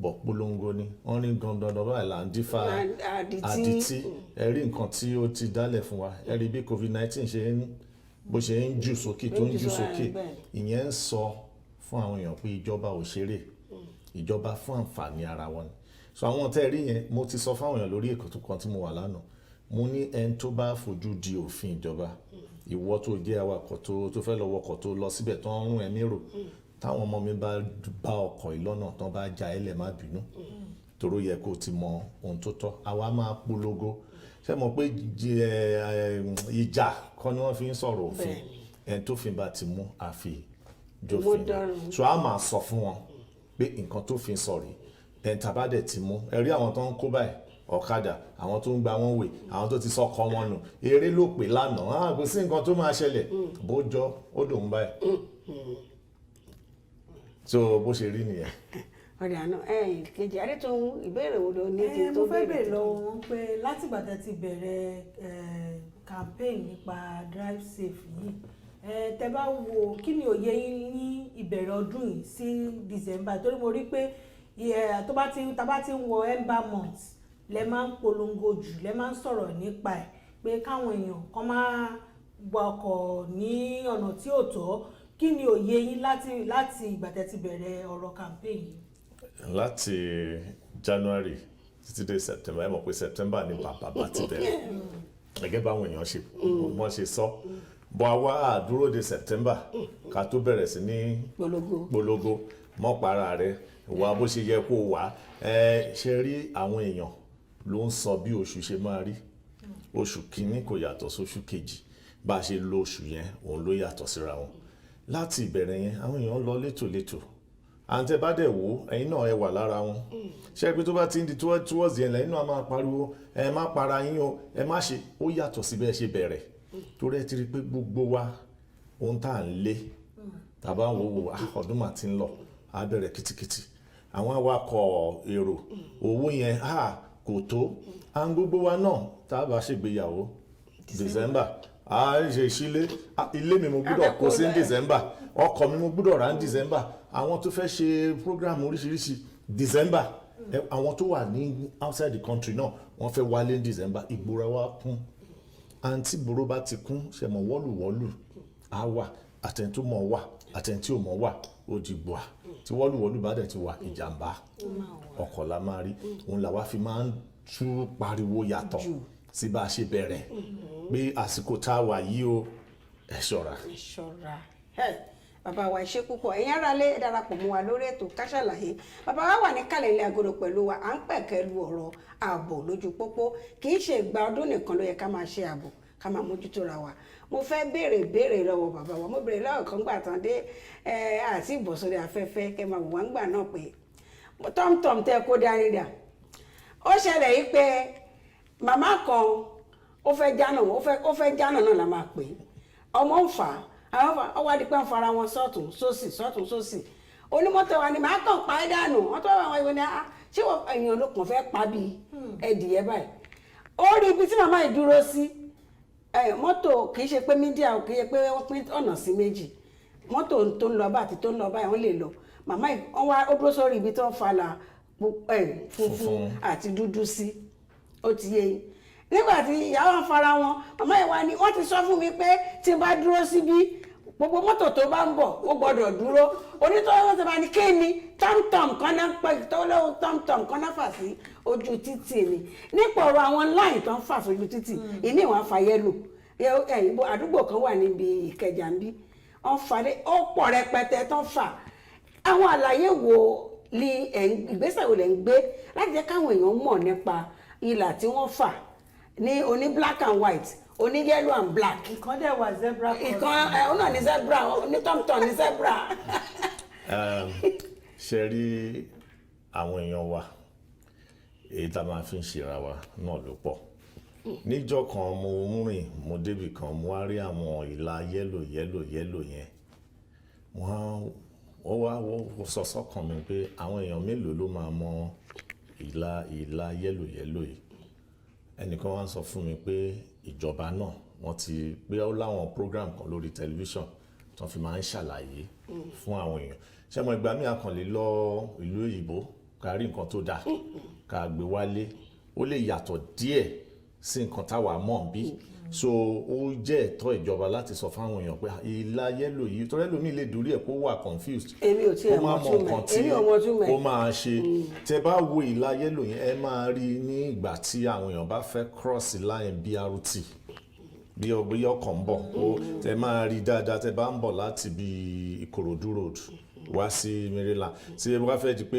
bọ̀ polongo ni wọ́n ní gandandan báyìí là ń dífá àdìtí rí nǹkan tí ó ti dálẹ̀ fún wa rí bí COVID-19 bó ṣe ń jù sókè tó ń jù sókè ìyẹn ń sọ fún àwọn èèyàn pé ìjọba ò ṣeré ìjọba fún àǹfààní ara wọn ni. So àwọn tẹ́ rí yẹn mo ti sọ fáwọn èèyàn lórí èkó kan tí mo wà lánàá mo ní ẹni tó bá fojú di òfin ìjọba ìwọ tó jẹ́ awakọ̀ tó fẹ́ lọ wọkọ̀ tó lọ síbẹ̀ tó ń rún ẹ̀mí rò táwọn ọmọ mi bá ọkọ̀ ìlọ́nà tán bá já ẹlẹ̀ má bínú toró yẹ kó ti mọ ohun tó tọ́ àwa máa polongo ṣé mọ̀ pé ìjà kọ́ ni wọ́n fi ń sọ̀rọ̀ òfin ẹni tó fi bá ti mú àfi jófin so a máa sọ fún wọn pé nǹkan tó fi ń sọ̀rí ẹni tàbá dẹ̀ ti mú ẹ rí àwọn tó ń kó báyìí ọ̀kadà àwọn tó ń gba wọn wè àwọn tó ti sọkọ wọn nù eré ló pè lánàá kò sí nǹkan tó máa ṣẹlẹ̀ bójọ́ ó dòun báyìí so bó ṣe rí nìyẹn. ọ̀dà náà kejì adétòun ìbéèrè wo ló ní kí n tó mo fẹ́ bèèrè lọ́wọ́ wọn pé látìgbà tẹ́ ti bẹ̀rẹ̀ campaign nípa drive safe yìí tẹ́ bá wo kí ni òye yín ní ìbẹ̀rẹ̀ ọdún yìí sí December torí mo rí pé tá bá ti ń wọ ember month lẹ máa ń polongo jù lẹ máa ń sọ̀rọ̀ nípa ẹ̀ pé káwọn èèyàn kan máa wakọ̀ ní ọ̀nà tí ò tọ́ kí ni òye yín láti ìgbà tẹ́ ti bẹ̀rẹ̀ ọ̀rọ̀ campaign yìí. Láti January títí dé September ẹ mọ̀ pé September ni bàbá ti bẹ̀rẹ̀ gẹ́gẹ́ báwọn èèyàn wọ́n ṣe sọ bọ́ àwa àdúró de September ká tó bẹ̀rẹ̀ sí ní polongo mọ́pàá rẹ̀ wà bó ṣe yẹ kó wà ṣe rí àwọn èèyàn ló ń sọ bí oṣù ṣe máa rí oṣù kìíní kò yàtọ̀ sóṣù kejì bá a ṣe lo oṣù yẹn òun ló yàtọ̀ síra wọn láti ìbẹ̀rẹ̀ yẹn àwọn èèyàn lọ létòlétò àǹtẹ̀ bá dẹ̀ wò ẹ̀yin náà ẹ wà lára wọn ṣé pé tó bá ti ń di towards yẹn lẹ́yìn náà máa pariwo ẹ má para yín o ẹ má ṣe ó yàtọ̀ sí bẹ́ẹ̀ ṣe bẹ̀rẹ̀ torí ẹ ti rí pé gbogbo wa ohun tá à ń lé tàbá ń wo ọdún mà ti ń lọ á bẹ̀rẹ̀ kìtìkìtì àwọn awakọ̀ èrò owó yẹn kò tó à ń gbogbo wa náà tá a bá ṣègbéyàwó December a ṣe ìṣílé ilé mi mo gbọ́dọ̀ kó sí December ọkọ̀ mi mo gbọ́dọ̀ rà ní December àwọn tó fẹ́ ṣe program oríṣiríṣi December àwọn tó wà ní outside the country náà wọ́n fẹ́ wálé ní December ìgboro wa kún àǹtí ìgboro bá ti kún ṣe mọ̀ wọ́lùwọ́lù á wà àtẹ̀ntó mọ̀ wà àtẹ̀ntí ò mọ̀ wà ó di gbòà tí wọ́lùwọ́lù bá dẹ̀ ti wà ìjàmbá ọkọ̀ la máa rí òun làwa fi máa ń tú pariwo yàtọ̀ sí bá a ṣe bẹ̀rẹ̀ pé àsìkò tá a wà yìí o ẹ ṣọ́ra. bàbá wa ṣe púpọ̀ ẹ̀yin ará lé darapọ̀ mọ́ wa lórí ètò Ká Sálàyé bàbá wa wà ní kàlẹ̀ ilé agodo pẹ̀lú wa à ń pẹ̀kẹ́ lu ọ̀rọ̀ ààbò lójú pópó kì í ṣe ìgbà ọdún nìkan ló yẹ ká máa ṣe ààbò ká máa mójútó ra wa mo fẹ́ béèrè lọ́wọ́ bàbá wa mo béèrè lọ́wọ́ kan gbà tán dé àti ìbọ̀sọ̀rọ̀ afẹ́fẹ́ kẹ́ máa wò wá ń gbà náà pé tọ́mtọ́m tẹ́ kó dání dà ó ṣẹlẹ̀ yìí pé màmá kan ó fẹ́ jánà náà la máa pè ọmọ ń fà á ọwọ́ adìpẹ́ ń fara wọn sọ́tún sósì onímọ́tò wa ni màá kàn pa ẹ́ dànù wọ́n tó wà wọ́n ìwé ni ṣé èèyàn ló kàn fẹ́ pa bí ẹ̀dìyẹ báyìí ó rí ibi tí màmá yìí dúró sí mọ́tò kì í ṣe pé mídíà kì í ṣe pé wọ́n pín ọ̀nà sí méjì mọ́tò tó ń lọ bá àti tó ń lọ báyìí wọ́n lè lọ màmá yìí ó dúró sórí ibi tó ń falà funfun àti dúdú sí ó ti yé yín nígbà tí ìyá wọn fara wọn màmá yìí wá ní wọ́n ti sọ fún mi pé tí n bá dúró síbí gbogbo mọ́tò tó bá ń bọ̀ ó gbọ́dọ̀ dúró onítọ́wọ́ wọn ti bá ní kéènì tọ́mtọ́m kan náà pẹ́ tó lọ́wọ́ tọ́mtọ́m kan náà fà sí ojú títì ni nípa ọ̀rọ̀ àwọn láì tó ń fà sójú títì ìní ìwọ̀n afa yẹ́lò àdúgbò kan wà níbi Ìkẹjà ń bí wọ́n fàdé ó pọ̀ rẹpẹtẹ tó ń fà àwọn àlàyé wo ni ìgbésẹ̀ wo lẹ̀ ń gbé láti jẹ́ káwọn èèyàn mọ̀ nípa ìlà tí wọ́n fà ní oní black and white oní yellow and black. ìkan dẹ̀ wà zebra crossing. ìkan ọ̀nà ní zebra ní tọ̀mtọ̀ ní zebra. ṣe rí àwọn èèyàn wa èyí tá a máa fi ń ṣera wa náà ló pọ̀ níjọ́ kan mo ń rìn mo débì kan mo wá rí àwọn ìlà yẹ́lò yẹn ó wá sọ sọ́kàn mi pé àwọn èèyàn mélòó ló máa mọ ìlà yẹ́lò yìí. Ẹnìkan wá ń sọ fún mi pé ìjọba náà wọ́n ti pé ó láwọn program kan lórí tẹlifíṣàn tó fi máa ń ṣàlàyé fún àwọn èèyàn. Ṣé mo ìgbà míì akàn lè lọ ìlú òyìnbó ká rí nǹkan tó dáa ká gbé wálé ó lè yàtọ̀ díẹ̀ sí nǹkan táwa mọ̀ bí. So ó jẹ́ ẹ̀tọ́ ìjọba láti sọ fáwọn èèyàn pé ìlà yẹ́lò yìí torí ẹlòmíì lè dorí ẹ̀ kó wà confused. Èmi ò tiẹ̀ mọ̀ túmọ̀ èmi ò mọ̀ túmọ̀ ó máa ṣe tẹ́ bá wo ìlà yẹ́lò yẹn ẹ máa rí ní ìgbà tí àwọn èèyàn bá fẹ́ cross line BRT bí ọkọ̀ ń bọ̀ tẹ́ máa rí dáadáa tẹ́ bá ń bọ̀ láti bí Ìkòròdú road wá sí Maryland tí ẹ bá fẹ́ di pé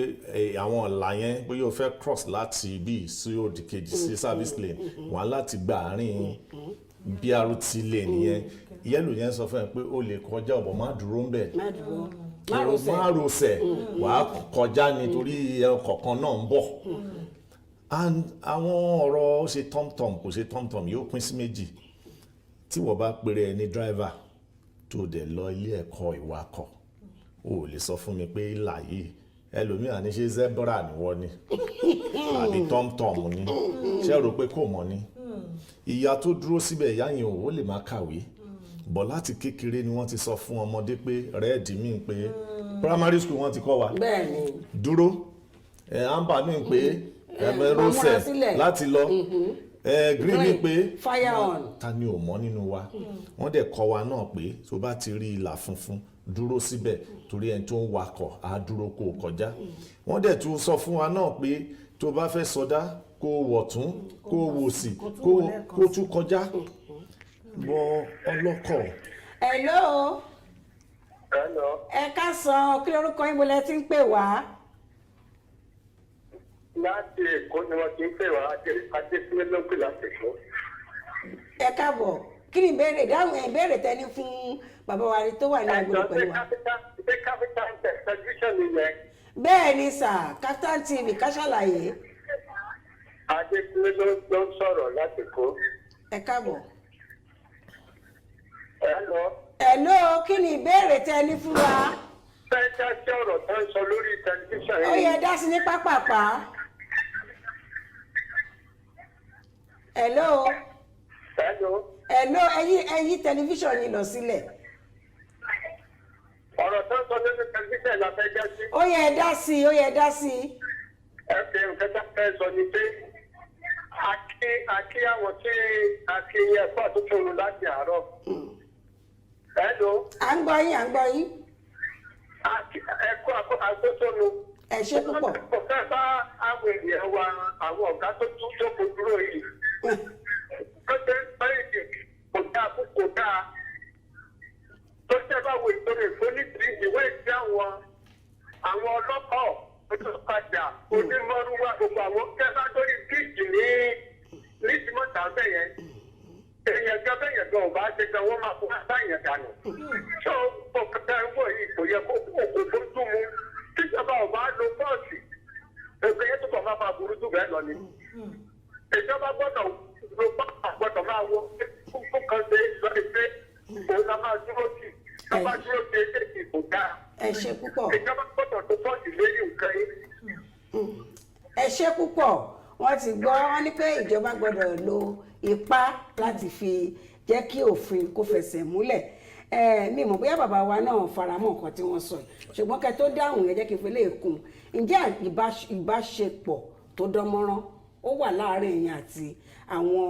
àwọn ọ̀la yẹn bóyá o fẹ́ cross láti ibi sí òdì kejì sí service lane wà láti gba àárín BRT lane yẹn yẹ́lò yẹn sọ fún ẹ pé o lè kọjá ọ̀bọ̀ má dúró ń bẹ̀ márosẹ̀ wà á kọjá nítorí ọkọ̀ kan náà ń bọ̀ and àwọn ọ̀rọ̀ ṣe tọ́mtọ́m kò ṣe tọ́mtọ́m yóò pín sí méjì tí wọ́n bá pèrè ẹni driver tó dẹ̀ lọ ilé ẹ̀kọ́ ìwakọ̀ o lè sọ fún mi pé ìlà yìí ẹlòmíràn ní ṣe zebra ni wọ́n ní àbí tọ́mtọ́m ni ṣé rò pé kò mọ̀ ni ìyá tó dúró síbẹ̀ ìyá yẹn ò lè má kàwé bọ̀ láti kékeré ni wọ́n ti sọ fún ọmọdé pé rẹ́ẹ̀dì mí pé primary school wọ́n ti kọ́ wa dúró amber mi pé rosẹ̀ láti lọ green ni pé fire on ta ni ò mọ̀ nínú wa wọ́n dẹ̀ kọ́ wa náà pé tó bá ti rí ìlà funfun dúró síbẹ̀ torí ẹni tó ń wakọ̀ á dúró kó kọjá wọ́n dẹ̀ tún sọ fún wa náà pé tó bá fẹ́ sọdá kó wọ̀tún kó wòsì kó tún kọjá bọ ọlọ́kọ̀. hello. ẹ káàsán kí lorúkọ yín bolẹ̀ tí ń pè wá. láti Èkó ni wọ́n ti ń pè wá Adékúnlé ló ń pè láti Èkó. ẹ káàbọ̀ kí ni ìbéèrè dáhùn ìbéèrè tẹ́ni fún bàbá wa tó wà ní agbègbè pẹ̀lú wa. ṣé Capital television nìyẹn. bẹ́ẹ̀ ni sà Capital TV ká ṣàlàyé. Adékúnlé ló ń sọ̀rọ̀ láti Èkó. ẹ káàbọ̀. hello. kí ni ìbéèrè tẹ́ni fún wa. fẹ́ dá sí ọ̀rọ̀ tó ń sọ lórí tẹlifíṣàn yìí. ó yẹ dá sí ní pápápá. hello. ẹ̀yin tẹlifíṣàn yìí lọ sílẹ̀. ọ̀rọ̀ tó ń sọ lórí tẹlifíṣàn la fẹ́ dá sí. ó yẹ dá sí. ẹ fi nǹkan tá a fẹ́ sọ ni pé àkí àwọn tí àkí yẹn fún àtúntò láti àárọ̀. à ń gbọ́ yín. ẹ̀kọ́ àkótónu. ẹ ṣé púpọ̀. kò fẹ́ bá àwọn ènìyàn wa àwọn ọ̀gá tó tún tó kò dúró yìí. tó ṣe báyìí kò dáa kò dáa. tó ṣe bá wo ìtòrò ìfọ́nìtì ìwé ìdí àwọn ọlọ́kọ̀ ojúpadà onímọ̀rúwá gbogbo àwọn kẹfà lórí bíìjì ní tìmọ̀tà bẹ́yẹn. èèyàn gan bẹ́yẹn gan ò bá ṣe gan wọ́n máa fún àbáyẹn dànù. tó ọ̀kadà ẹ̀wọ̀ yìí kò yẹ kó bójú mu tíjọba ò bá lo bọ́ọ̀sì ẹgbẹ́ yẹn tó kọ̀ máa burú jù bẹ́ẹ̀ lọ ni. ìjọba gbọ́dọ̀ máa wo fún kan ṣe lọ́ọ́ ṣe òun la máa dúró sí ká bá dúró ṣe é kò dáa. ẹ ṣé púpọ̀. ìjọba gbọ́dọ̀ tó bọ́ọ̀sì lórí nǹkan yìí. ẹ ṣé púpọ̀ wọ́n ti gbọ́ wọ́n ní pé ìjọba gbọ́dọ̀ lo ipá láti fi jẹ́ kí òfin kó fẹsẹ̀ múlẹ̀ mi mọ̀ bóyá bàbá wa náà faramọ́ nǹkan tí wọ́n sọ yìí ṣùgbọ́n kẹ́ tó dáhùn ẹ jẹ́ kí n fi lè kún ǹjẹ́ ìbáṣepọ̀ tó dánmọ́rán ó wà láàárín ẹ̀yin àti àwọn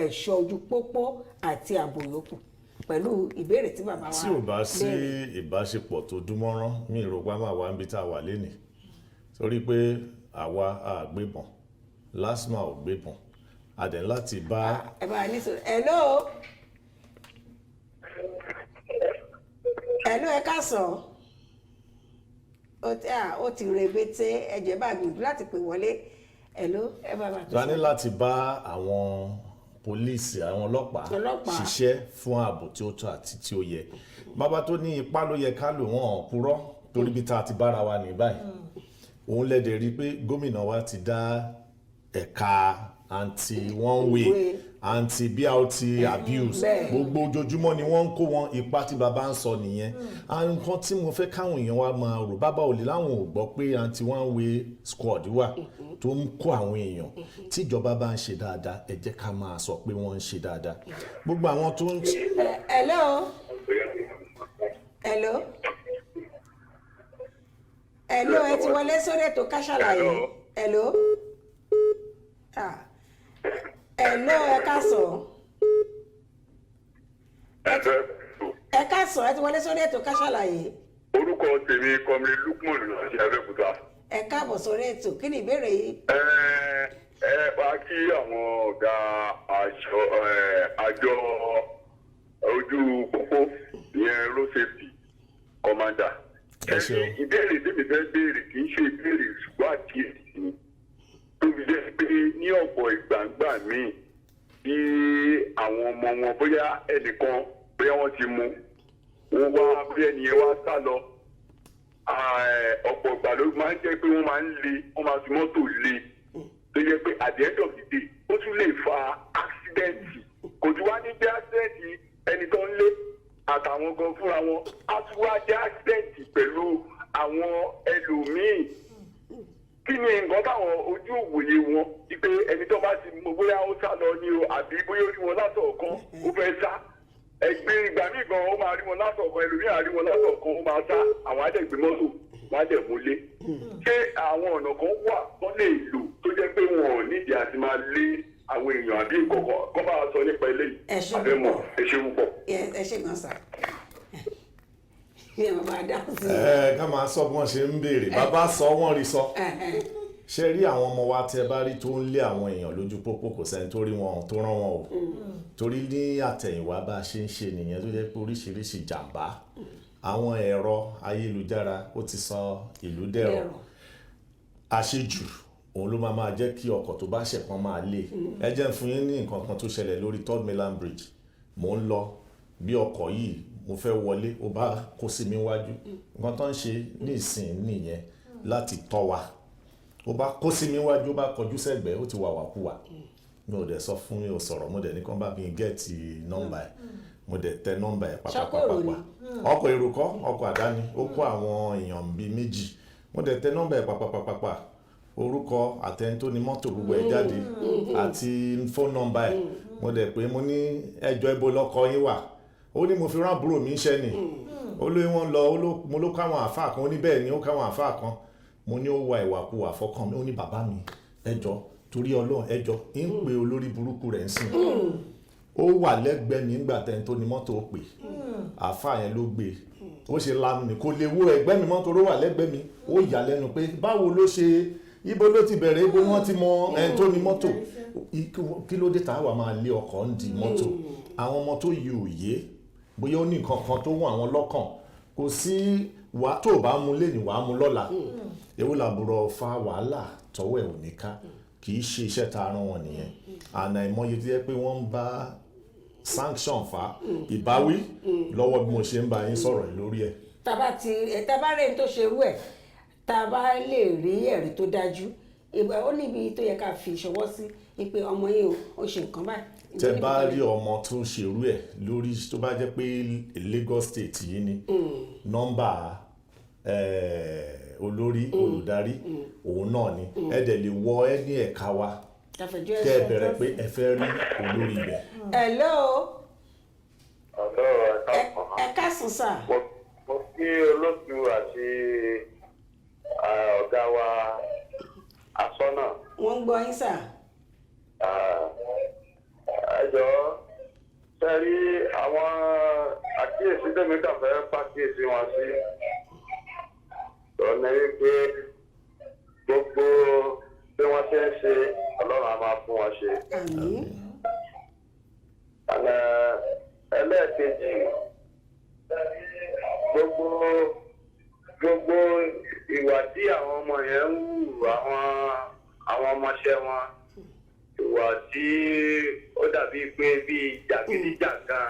ẹ̀ṣọ́ ojú pópó àti ààbò yòókù pẹ̀lú ìbéèrè tí bàbá wa tí ò bá sí ìbáṣepọ̀ tó dánmọ́rán mi ò rò pé a máa wà níbi tá a wà lénìí torí pé àwa àgbébọn LASTMA ò gbébọn adẹ̀ láti bá. ẹ bá a ní sọ hello ẹ káàsán ó ti rebete ẹ̀jẹ̀ bá gbìyànjú láti pè wọlé hello ẹ bá a tó sọ. a ní láti bá àwọn pólíìsì àwọn ọlọ́pàá ṣiṣẹ́ fún ààbò tí ó tọ́ àti tí ó yẹ bàbá tó ní ipá ló yẹ ká lò wọ́n purọ́ torí bí tá a ti bára wa ní báyìí òun lẹ́dẹ̀ rí pé gómìnà wa ti dá ẹ̀ka anti one way anti BRT abuse gbogbo ojoojúmọ́ ni wọ́n ń kó wọn ipa tí bàbá ń sọ nìyẹn nǹkan tí mo fẹ́ káwọn èèyàn wa máa rò bàbá ò lè láwọn ò gbọ́ pé anti one way squad wà tó ń kó àwọn èèyàn tíjọba bá ń ṣe dáadáa ẹ jẹ́ ká máa sọ pé wọ́n ń ṣe dáadáa gbogbo àwọn tó ń. hello ẹ ti wọlé sórí ètò Ká Sálàyé hello ẹ káàsán ẹ ti wọlé sórí ètò Ká Sálàyé. orúkọ tèmi kọmi Lukman láti Abẹ́òkúta. ẹ káàbọ̀ sórí ètò kí ni ìbéèrè yìí. ẹ bá kí àwọn ọ̀gá àjọ ojú pópó ìyẹn road safety commander. ìbéèrè tí mi fẹ́ béèrè kì í ṣe ìbéèrè ṣùgbọ́n àkíyèsí ni tó fi jẹ́ pé ní ọ̀pọ̀ ìgbàǹgbà míì bí àwọn ọmọ wọn bóyá ẹnìkan bóyá wọ́n ti mú wọ́n wá bí ẹnìyẹn wá sá lọ ọ̀pọ̀ ìgbà ló máa ń jẹ́ pé wọ́n máa ń le wọ́n máa fi mọ́tò le tó yẹ pé at the end of the day ó tún lè fa accident kò tún wá ní jẹ́ accident ẹni tó ń lé àtàwọn gan fúnra wọn á tún wá jẹ́ accident pẹ̀lú àwọn ẹlòmíì kí ni nǹkan táwọn ojú òwòye wọn wípé ẹni tó bá ti mọ bóyá ó sá lọ ní o àbí bóyá ó rí wọn látọ̀ọ̀kan ó fẹ́ sá ẹgbẹ́ ìgbà míì gan ó máa rí wọn látọ̀ọ̀kan ẹlòmíì á rí wọn látọ̀ọ̀kan ó máa sá àwọn àdẹ̀gbẹ́ mọ́tò wọn á dẹ̀ múlé ṣé àwọn ọ̀nà kan wà tó lè lò tó jẹ́ pé wọn ò nídìí àti máa lé àwọn èèyàn àbí nǹkan kọ́ bá sọ nípa eléyìí àbẹ́mọ̀ ẹ ṣé púpọ̀. ẹ ṣé gan sa ká máa sọ bí wọ́n ṣe ń béèrè bàbá sọ wọ́n rí sọ ṣe rí àwọn ọmọ wa tẹ bá rí tó ń lé àwọn èèyàn lójú pópó kò sẹ́ni tó rí wọn tó rán wọn o torí ní àtẹ̀yìnwá bá a ṣe ń ṣe nìyẹn tó jẹ́ pé oríṣiríṣi jàǹbá àwọn ẹ̀rọ ayélujára ó ti sọ ìlú dẹ̀rọ̀ àṣejù òun ló máa jẹ́ kí ọkọ̀ tó bá ṣẹ̀pọ̀n máa lé ẹ jẹ́ fún yín ní nǹkan kan tó ṣẹlẹ̀ lórí 3rd Mainland Bridge mò ń lọ bí ọkọ̀ yìí mo fẹ́ wọlé ó bá kó sí mi wájú nǹkan tó ń ṣe ní ìsìn nìyẹn láti tọ́ wa ó bá kó sí mi wájú ó bá kọjú sẹ́gbẹ̀ẹ́ ó ti wà wàkúwà mi ò dẹ̀ sọ fún mi ò sọ̀rọ̀ mo dẹ̀ ní kán bá mi gẹ́ẹ̀tì nọ́mbà ẹ̀ mo dẹ̀ tẹ nọ́mbà ẹ̀ pàpàpàpà ọkọ̀ èrò kọ́ ọkọ̀ àdáni ó kó àwọn èèyàn bíi méjì mo dẹ̀ tẹ nọ́mbà ẹ̀ pàpàpàpà orúkọ àtẹni tó ní mọ́tò gbogbo ẹ̀ jáde àti fóònù nọ́mbà ẹ̀ mo dẹ̀ pé mo ní ẹjọ́ ibo lọ́kọ yín wà ó ní mo fi rán àbúrò mi iṣẹ́ ni ó lé wọn lọ mo ló káwọn àfáà kan ó ní bẹ́ẹ̀ ni ó káwọn àfáà kan mo ní ó wa ìwàkuwà fọkàn mi ó ní bàbá mi ẹjọ́ torí Ọlọ́run ẹjọ́ ń pe olórí burúkú rẹ̀ ń sìn ó wà lẹ́gbẹ̀ẹ́ mi nígbà tẹ́ni tó ní mọ́tò ó pè àfáà yẹn ló gbé ó ṣe lanu ni kò lè wo ẹgbẹ́ mi mọ́tò ló wà lẹ́gbẹ̀ẹ́ mi ó yà lẹ́nu pé báwo ló ṣe ibo ló ti bẹ̀rẹ̀ ibo wọ́n ti mọ ẹni tó ní mọ́tò kí ló dé tá a wà máa lé ọkọ̀ ń di mọ́tò àwọn ọmọ tó yí òye bóyá ó ní nǹkan kan tó wọ́n àwọn lọ́kàn kò sí wà tó bá mú lé ní wàá mú lọ́la èwo làbúrò fa wàhálà tọwọ́ ẹ̀ ò ní ká kì í ṣe iṣẹ́ tá a rán wọn nìyẹn àná ìmọ̀ye tó yẹ pé wọ́n ń bá sanction fa ìbáwí lọ́wọ́ bí mo ṣe ń bá yín sọ̀rọ̀ lórí ẹ̀. tàbá rẹ̀ tó ṣerú ẹ̀ tàbá lè rí ẹ̀rí tó dájú ó níbi tó yẹ ká fi ìṣọwọ́ sí pé ọmọ yìí ó ṣe nǹkan báyìí. tẹ bá rí ọmọ tó ṣerú ẹ̀ lórí tó bá jẹ́ pé Lagos State yìí ni nọ́mbà olórí olùdarí òun náà ni ẹ dẹ̀ lè wọ ẹ ní ẹ̀ka wa kẹ́ ẹ bẹ̀rẹ̀ pé ẹ fẹ́ rí olórí ibẹ̀. hello ẹ káàsán sà. mo kí olóòtú àti ọ̀gá wa asọ́nà. wọ́n ń gbọ́ yín sà. ẹjọ́ sẹ́rí àwọn àkíyèsí tẹ̀mí kàn fẹ́ pàkíyèsí wọn sí ọ̀nà wípé gbogbo bí wọ́n ṣe ń ṣe Ọlọ́run á máa fún wọn ṣe. ẹlẹ́ẹ̀kejì gbogbo ìwà tí àwọn ọmọ yẹn ń wù àwọn ọmọọṣẹ́ wọn ìwà tí ó dàbí pé bíi jàgídíjàgan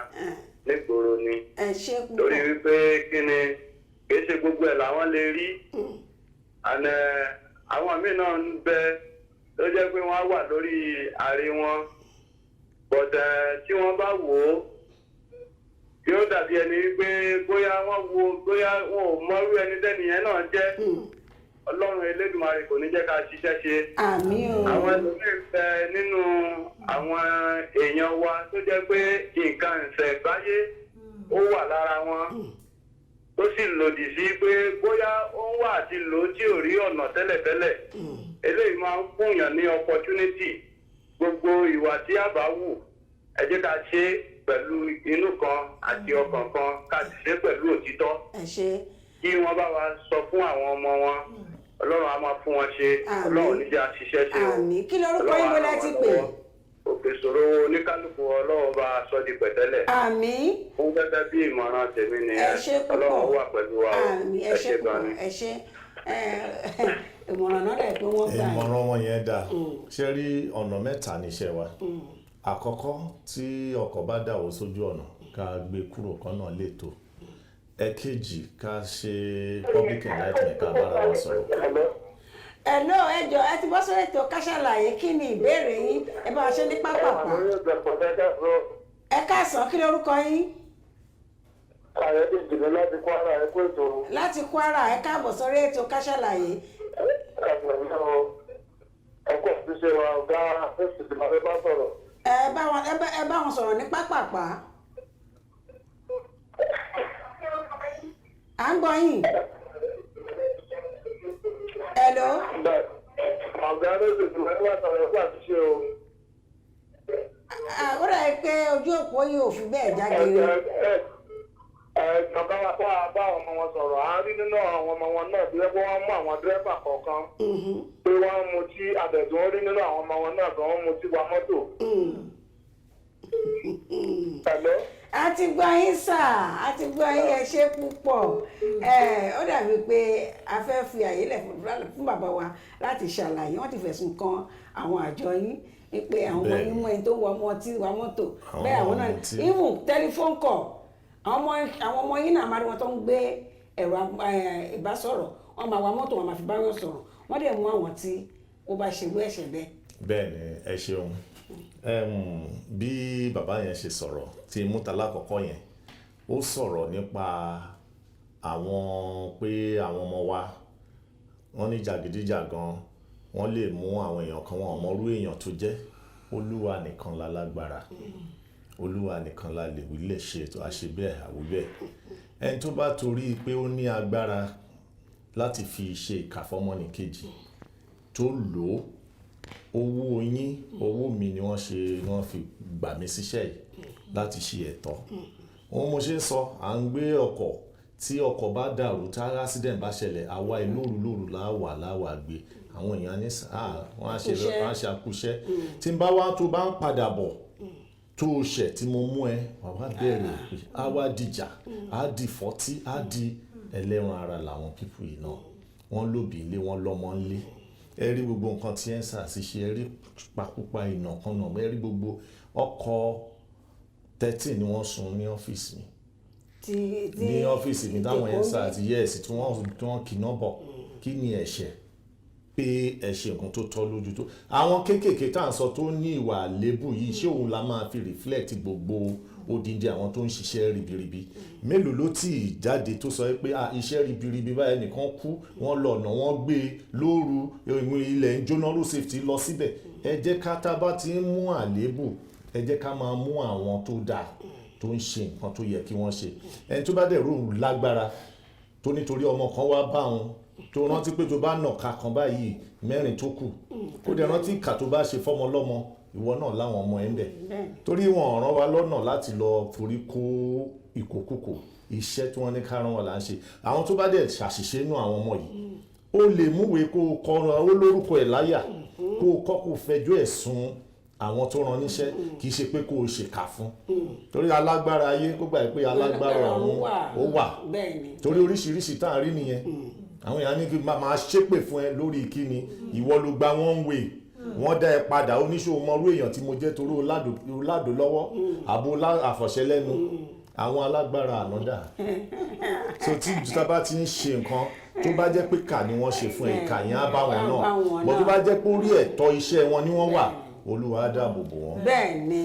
nígboro ni torí wípé kí ni kì í ṣe gbogbo ẹ̀ làwọn lè rí àwọn míì náà ń bẹ tó jẹ́ pé wọ́n á wà lórí ààrẹ wọn bọ̀dẹ̀ tí wọ́n bá wò ó yóò dàbí ẹni wípé bóyá wọn ò mọrú ẹni tẹ́nìyẹn náà jẹ́ ọlọ́run elédùmarè kò ní jẹ́ ká ṣiṣẹ́ ṣe. àmín o. àwọn ẹlòmíín bẹ nínú àwọn èèyàn wa tó jẹ́ pé nǹkan ìṣẹ̀ǹbáyé ó wà lára wọn tó sì lòdì sí pé bóyá ó ń wà àti lò ó tí ò rí ọ̀nà tẹ́lẹ̀tẹ́lẹ̀ eléyìí máa ń fúnyàn ní opportunity gbogbo ìwà tí a bá wù ẹ jẹ́ ká ṣe pẹ̀lú inú kan àti ọkàn kan ká sì ṣe pẹ̀lú òtítọ́ kí wọ́n bá wa sọ fún àwọn ọmọ wọn ọlọ́run á máa fún wọn ṣe ọlọ́run níjà ṣiṣẹ́ ṣe o kí lorúkọ yín bọ́lá ti pè òkè ìṣòro oníkálukú ọlọ́run bá aṣọ di pẹ̀tẹ́lẹ̀. àmín. fún gẹ́gẹ́ bí ìmọ̀ràn tèmi nìyẹn ọlọ́run wà pẹ̀lú wa o ẹ ṣé gan ni. ẹ ṣé ìmọ̀ràn náà dẹ̀ pé wọ́n gbà. ìmọ̀ràn wọn yẹn dáa ṣe rí ọ̀nà mẹ́ta níṣẹ́ wa àkọ́kọ́ tí ọkọ̀ bá dàwó sójú ọ̀nà ká gbé kúrò kọ́nà létò ẹ̀kejì ká ṣe public enlightenment ká bára wa sọ̀rọ̀. ẹ̀lọ́ ẹjọ́ ẹ ti bọ́ sórí ètò Ká Sálàyé kí ni ìbéèrè yín ẹ bá wa ṣe ní pápápá. ẹ káàsán kí lorúkọ yín. Ayọ̀dèjì ni láti Kwara ẹ kú ètò. láti Kwara ẹ káàbọ̀ sórí ètò Ká Sálàyé. ọkọ̀ ìṣe wa ọ̀gá fẹ́sì tí màá fẹ́ bá sọ̀rọ̀. ẹ bá wọn sọ̀rọ̀ ní pápápá. à ń gbọ́ yín. Hello. ọ̀gá fẹ́sì tí màá fẹ́ bá sọ̀rọ̀ ẹ̀kú àtúnṣe o. ó dà pé ojú òpó yìí ò fi bẹ́ẹ̀ jágere. Ìjọba wa kó bá ọmọ wọn sọ̀rọ̀ a rí nínú àwọn ọmọ wọn náà bí wọ́n mú àwọn dírẹ́fà kọ̀ọ̀kan pé wọ́n ń mutí àbẹ̀dùn rí nínú àwọn ọmọ wọn náà gan wọ́n mutí wa mọ́tò. a ti gbọ́ yín sà a ti gbọ́ yín ẹ ṣé púpọ̀ ó dàbí pé a fẹ́ fi àyè lẹ̀ fún bàbá wa láti ṣàlàyé wọ́n ti fẹ̀sùn kan àwọn àjọ yín pé àwọn ọmọ yín mú ẹni tó wọ mọ́tò bẹ́ẹ̀ àwọn náà even telephone call àwọn ọmọ yín náà máa rí wọn tó ń gbé ẹ̀rọ ìbásọ̀rọ̀ wọn máa wa mọ́tò wọn máa fi bá wọn sọ̀rọ̀ wọ́n dẹ̀ mú àwọn tí ó bá ṣe irú ẹ̀ṣẹ̀ bẹ́ẹ̀. bẹ́ẹ̀ ni ẹ ṣeun bí bàbá yẹn ṣe sọ̀rọ̀ tí Mútàlá àkọ́kọ́ yẹn ó sọ̀rọ̀ nípa àwọn pé àwọn ọmọ wa wọ́n ní jàgídíjàgan wọ́n lè mú àwọn èèyàn kan wọn ọmọrú èèyàn tó jẹ́ Olúwa nìkan la lágbára Olúwa nìkan la lè wí lè ṣe ètò àṣebẹ́ àwúbẹ́ ẹni tó bá torí pé ó ní agbára láti fi ṣe ìkàfọ́mọ́nì kejì tó lò ó owó yín owó mi ni wọ́n fi gbà mí síṣẹ́ yìí láti ṣe ẹ̀tọ́ ohun mo ṣe ń sọ à ń gbé ọkọ̀ tí ọkọ̀ bá dàrú tí accident bá ṣẹlẹ̀ àwa ìlóru láwà gbé àwọn èèyàn ní wọ́n á ṣe àkúṣẹ́ tí n bá wá tó bá ń padà bọ̀ tó ṣẹ̀ tí mo mú ẹ wàá bẹ̀rẹ̀ pé á wá dìjà á di fọ́tí á di ẹlẹ́ran ara làwọn pípù yìí náà wọ́n lóbi ilé wọn lọ́mọ ńlé ẹ rí gbogbo nǹkan tí ẹ ń ṣàṣìṣe ẹ rí pakúpa ìnà kan náà ẹ rí gbogbo ọkọ̀ 13 ni wọ́n sun ní ọ́fíìsì mi ní ọ́fíìsì mi táwọn yẹn sá àti yẹ́ẹ̀sì tí wọ́n kì náà bọ̀ kí ni ẹ̀ṣẹ̀ pé ẹ̀ṣẹ̀ nǹkan tó tọ́ lójú tó àwọn kéékèèké tá à ń sọ tó ní ìwà àlébù yìí ṣé òun la máa fi reflect gbogbo odindi àwọn tó ń ṣiṣẹ́ ribiribi mélòó ló tì jáde tó sọ pé iṣẹ́ ribiribi báyìí nìkan kú wọ́n lọ ọ̀nà wọ́n gbé lóru ilẹ̀ ń jóná road safety lọ síbẹ̀ ẹ jẹ́ ká tá bá ti ń mú àlébù ẹ jẹ́ ká máa mú àwọn tó dáa tó ń ṣe nǹkan tó yẹ kí wọ́n ṣe ẹni tó bá dẹ̀ rò lágbára tó nítorí ọmọ kan wá bá wọn tó rántí pé tó bá nà ká kan báyìí mẹ́rin tó kù kó dẹ̀ rántí ìkà tó bá ṣe fọ́mọ lọ́mọ ìwọ náà láwọn ọmọ ẹ̀ ń bẹ̀ torí wọn rán wa lọ́nà láti lọ forí kó ìkòkòkò iṣẹ́ tí wọ́n ní ká rán wa là ń ṣe àwọn tó bá dẹ̀ ṣàṣìṣe nú àwọn ọmọ yìí ó lè múwèé kó o kọ ó lórúkọ ẹ̀ láyà kó o kọ́ kó o fẹjọ́ ẹ̀ sùn àwọn tó rán níṣẹ́ kì í ṣe pé kó o ṣèkà fún torí alágbára ayé kó gbà pé alágbára ọ̀run ó wà torí oríṣiríṣi tá à ń rí nìyẹn àwọn èèyàn ní kí máa ṣépè fún ẹ lórí kíni ìwọ ló gba one way wọ́n dá ẹ padà oníṣòwò mọ́rú èèyàn tí mo jẹ́ torí oládò lọ́wọ́ àbò àfọ̀ṣẹ́ lẹ́nu àwọn alágbára ànádà so tí ìjọba bá ti ń ṣe nǹkan tó bá jẹ́ pé kà ni wọ́n ṣe fún ẹ ìkà yẹn á bá wọn náà bó tó bá jẹ́ pé orí ẹ̀tọ́ iṣẹ́ wọn ni wọ́n wà olúwa á dáàbò bò wọ́n. bẹ́ẹ̀ ni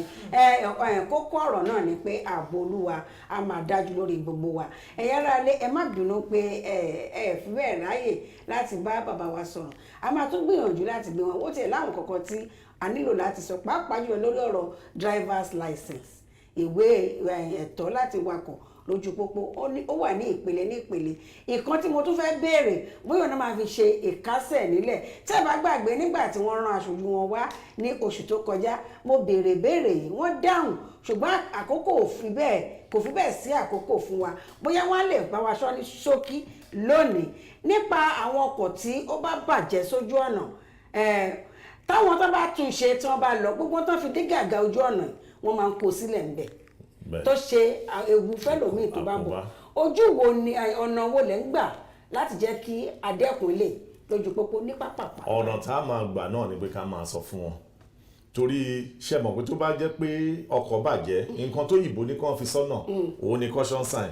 kókó ọ̀rọ̀ náà ni pé ààbò olúwa á máa dájú lórí gbogbo wa ẹ̀yin ará ilé ẹ má bínú pé ẹ fi bẹ́ẹ̀ ráyè láti bá bàbá wa sọ̀rọ̀ a máa tún gbìyànjú láti gbé wọn ó tiẹ̀ láwọn kọ̀ọ̀kan tí a nílò láti sọ pàápàá jùlọ lórí ọ̀rọ̀ driver's license ìwé ẹ̀tọ́ láti wakọ̀ lójú pópó ó wà ní ìpele ìkan tí mo tún fẹ́ béèrè bóyá ọ̀nà máa fi ṣe ìkásẹ̀ nílẹ̀ tí ẹ bá gbàgbé nígbà tí wọ́n rán aṣojú wọn wá ní oṣù tó kọjá mo béèrè yìí wọ́n dáhùn ṣùgbọ́n àkókò kò fi bẹ́ẹ̀ sí àkókò fún wa bóyá wọ́n á lè bá wa sọ ní ṣókí lónìí nípa àwọn ọkọ̀ tí ó bá bàjẹ́ sójú ọ̀nà táwọn tó bá tún ṣe tí wọ́n bá lọ gbogbo tó fi dé gàgà ojú ọ̀nà wọ́n máa ń kó sílẹ̀ ńbẹ̀ tó ṣe ewu fẹ́lòmíì tó bá bọ̀ ojú wo ni ọ̀nà wo lẹ́ ń gbà láti jẹ́ kí adẹ́kùn lè lójú pópó ní pápápá. ọ̀nà tá a máa gbà náà ni pé ká máa sọ fún wọn torí ṣe mọ̀ pé tó bá jẹ́ pé ọkọ̀ bàjẹ́ nǹkan tó yìnbó ní kàn fi sọ́nà òun ni caution sign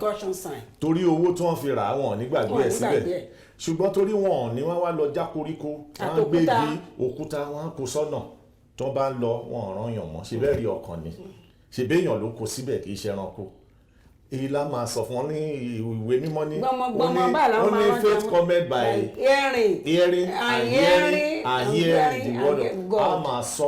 torí owó tí wọ́n fi rà wọ́n nígbàgbé ẹ̀ síbẹ̀ ṣùgbọ́n torí wọn ni wọ́n wá lọ já koríko wọ́n gbégi òkúta wọ́n kó sọ́nà tó bá ń lọ wọn ràn yàn mọ́ ṣe bẹ́ẹ̀ rí ọkàn ni ṣe béèyàn ló kó síbẹ̀ kì í ṣe ẹranko èyí la máa sọ fún wọn ní ìwé mímọ́ ní ó ní faith cometh by hearing and hearing the word of God a máa sọ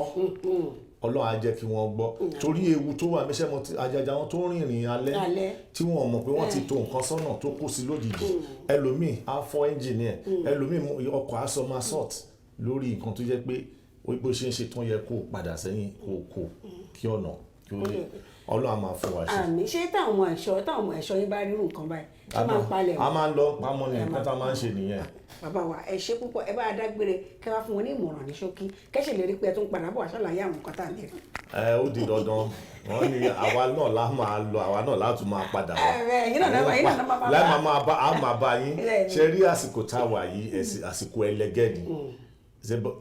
ọlọ́run á jẹ́ kí wọ́n gbọ́ torí ewu tó wà mẹ́sẹ̀ mọ́ ajaja wọn tó rìnrìn alẹ́ tí wọ́n mọ̀ pé wọ́n ti tò nǹkan sọ́nà tó kó sí lójijì ẹlòmíì á fọ́ ẹ́ńjìnì ẹ̀ ẹlòmíì ọkọ̀ á sọ máa sọ̀t lórí nǹkan tó jẹ́ pé bó ṣe ń ṣe tán yẹ kó padà sẹ́yìn kó kí ọ̀nà ọlọ́run a máa fún wa ṣe. àmì ṣé táwọn ẹ̀ṣọ́ yín bá rírun nǹkan báyìí ṣé máa ń palẹ̀ a máa ń lọ pamọ́ ní nǹkan tá a máa ń ṣe nìyẹn. bàbá wa ẹ ṣé púpọ̀ ẹ bá a dágbére kẹ́ wá fún wọn ní ìmọ̀ràn ní ṣókí kẹ́sì lè rí pé ẹ tún padà bọ̀ àṣàlàyé àwọn nǹkan tá a lè rí. ó di dandan wọn ni àwa náà la máa lọ àwa náà láti máa padà wá. láì máa bá yín ṣe rí àsìkò tá a wà yìí àsìkò ẹlẹgẹ́ ni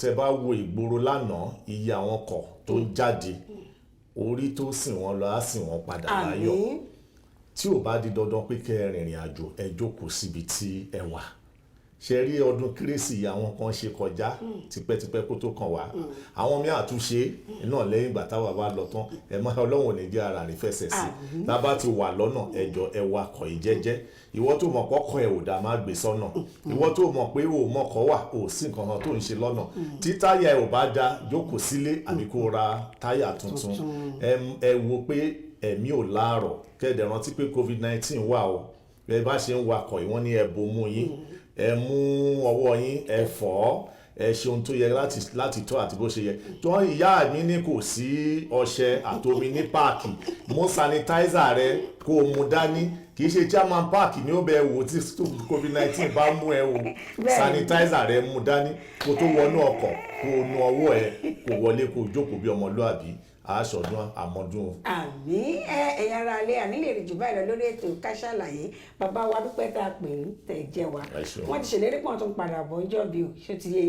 tẹ bá wo ìgboro lánàá iye àwọn ọkọ̀ tó ń jáde orí tó sìn wọ́n lọ á sìn wọ́n padà láyọ̀ tí ò bá di dandan pé kẹ́ ẹ rìnrìn àjò ẹ jókòó síbi tí ẹ wà ṣe rí ọdún kérésì àwọn kan ṣe kọjá tipẹ́tipẹ́ kó tó kàn wá àwọn míì àtúnṣe náà lẹ́yìn ìgbà táwa bá lọ tán ẹ má ọlọ́run ní jẹ́ ara rìn fẹsẹ̀ sí tá a bá ti wà lọ́nà ẹjọ́ ẹ wakọ̀ yìí jẹ́jẹ́ ìwọ tó mọ̀ pọ́kọ̀ ẹ̀ ò dá má gbé sọ́nà ìwọ tó mọ̀ pé ò mọ̀kọ́ wà ò sí nǹkan kan tó ń ṣe lọ́nà tí táyà ẹ̀ ò bá da jókòó sílé àbí kó ra táyà tuntun ẹ wo pé ẹ̀mí ò láàrọ̀ kẹ́ẹ̀dẹ̀ rántí pé COVID-19 wà o ẹ bá ṣe ń wakọ̀ ìwọ́n ní ẹ bomú yín ẹ mú ọwọ́ yín ẹ fọ̀ ẹ ṣe ohun tó yẹ láti tọ́ àti bó ṣe yẹ tó ìyá mi ní kò sí ọṣẹ àtomi ní páàkì mú sanitizer rẹ kó o mú dání kì í ṣe German park ní ó bẹ wò tí COVID-19 bá mú ẹ wò sanitizer rẹ mú dání kó tó wọnú ọkọ̀ kó o nu ọwọ́ ẹ kó wọlé kó o jókòó bí ọmọlúàbí aṣọdún àmọdún. àmì ẹ̀yin ará alẹ́ ànílè rí jù báyìí lọ lórí ètò Ká Sálàyé bàbá wa dúpẹ́ tá a pè ń tẹ̀ jẹ́ wa wọ́n ti ṣèlérí pọ̀ tó ń padà bọ̀ ọjọ́ bí o ṣé ti yé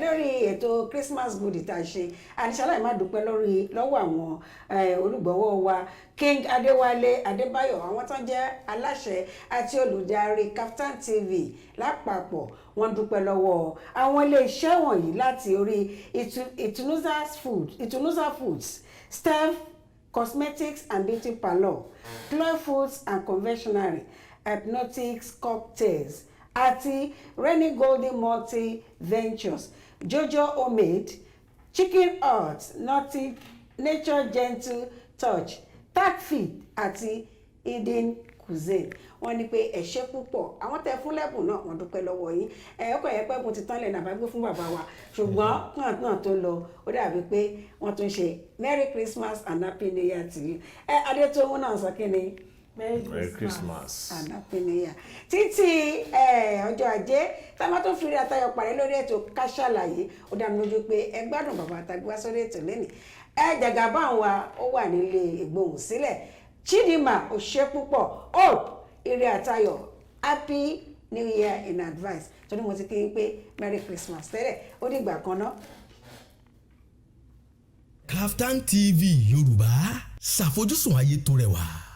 lórí ètò Christmas goodie tá a ṣe àníṣàlàyé má dúpẹ́ lọ́wọ́ àwọn olùgbọ́wọ́ wa King Adéwálé Adébáyọ̀ àwọn tó ń jẹ́ aláṣẹ àti olùdarí Kaftan TV lápapọ̀ wọ́n dúpẹ́ lọ́wọ́ àwọn iléeṣẹ́ wọ̀nyí láti orí Itunuza Foods, Steph Cosmetics and Beauty Parlour, Ploy Foods and Confectionery, Hypnotics Cocktails àti Renny Golden Multi Ventures, Jojo Homemade, Chicken Hut, Nature Gentle Touch, Tagfit àti Eden Cuisine. Wọ́n ní pé ẹ ṣé púpọ̀ àwọn tẹ́ fún lẹ́bùn náà wọ́n dúpẹ́ lọ́wọ́ yín ọkọ̀ yẹn pẹ́kun ti tán lẹ̀ nàbà gbé fún bàbá wa ṣùgbọ́n náà tó lọ ó dàbí pé wọ́n tún ṣe Merry Christmas and Happy New Year to you Adétòun náà sọ kí ni Merry Christmas and Happy New Year títí ọjọ́ ajé táwọn tó fi rí Àtayọ̀ pàdé lórí ètò Ká Sálàyé ó dá mi lójú pé ẹ gbádùn bàbá àtàgbà sórí ètò lẹ́nìí Jagaban wa ó wà nílé ìgbohùnsílẹ̀ Chidinma ó ṣé púpọ̀ Hope ire àtayọ̀ Happy New Year in advance torí mo ti kí n pé Merry Christmas tẹ́lẹ̀ ó dìgbà kan náà. Kaftan TV Yorùbá ṣàfojúsùn ayé tó rẹwà.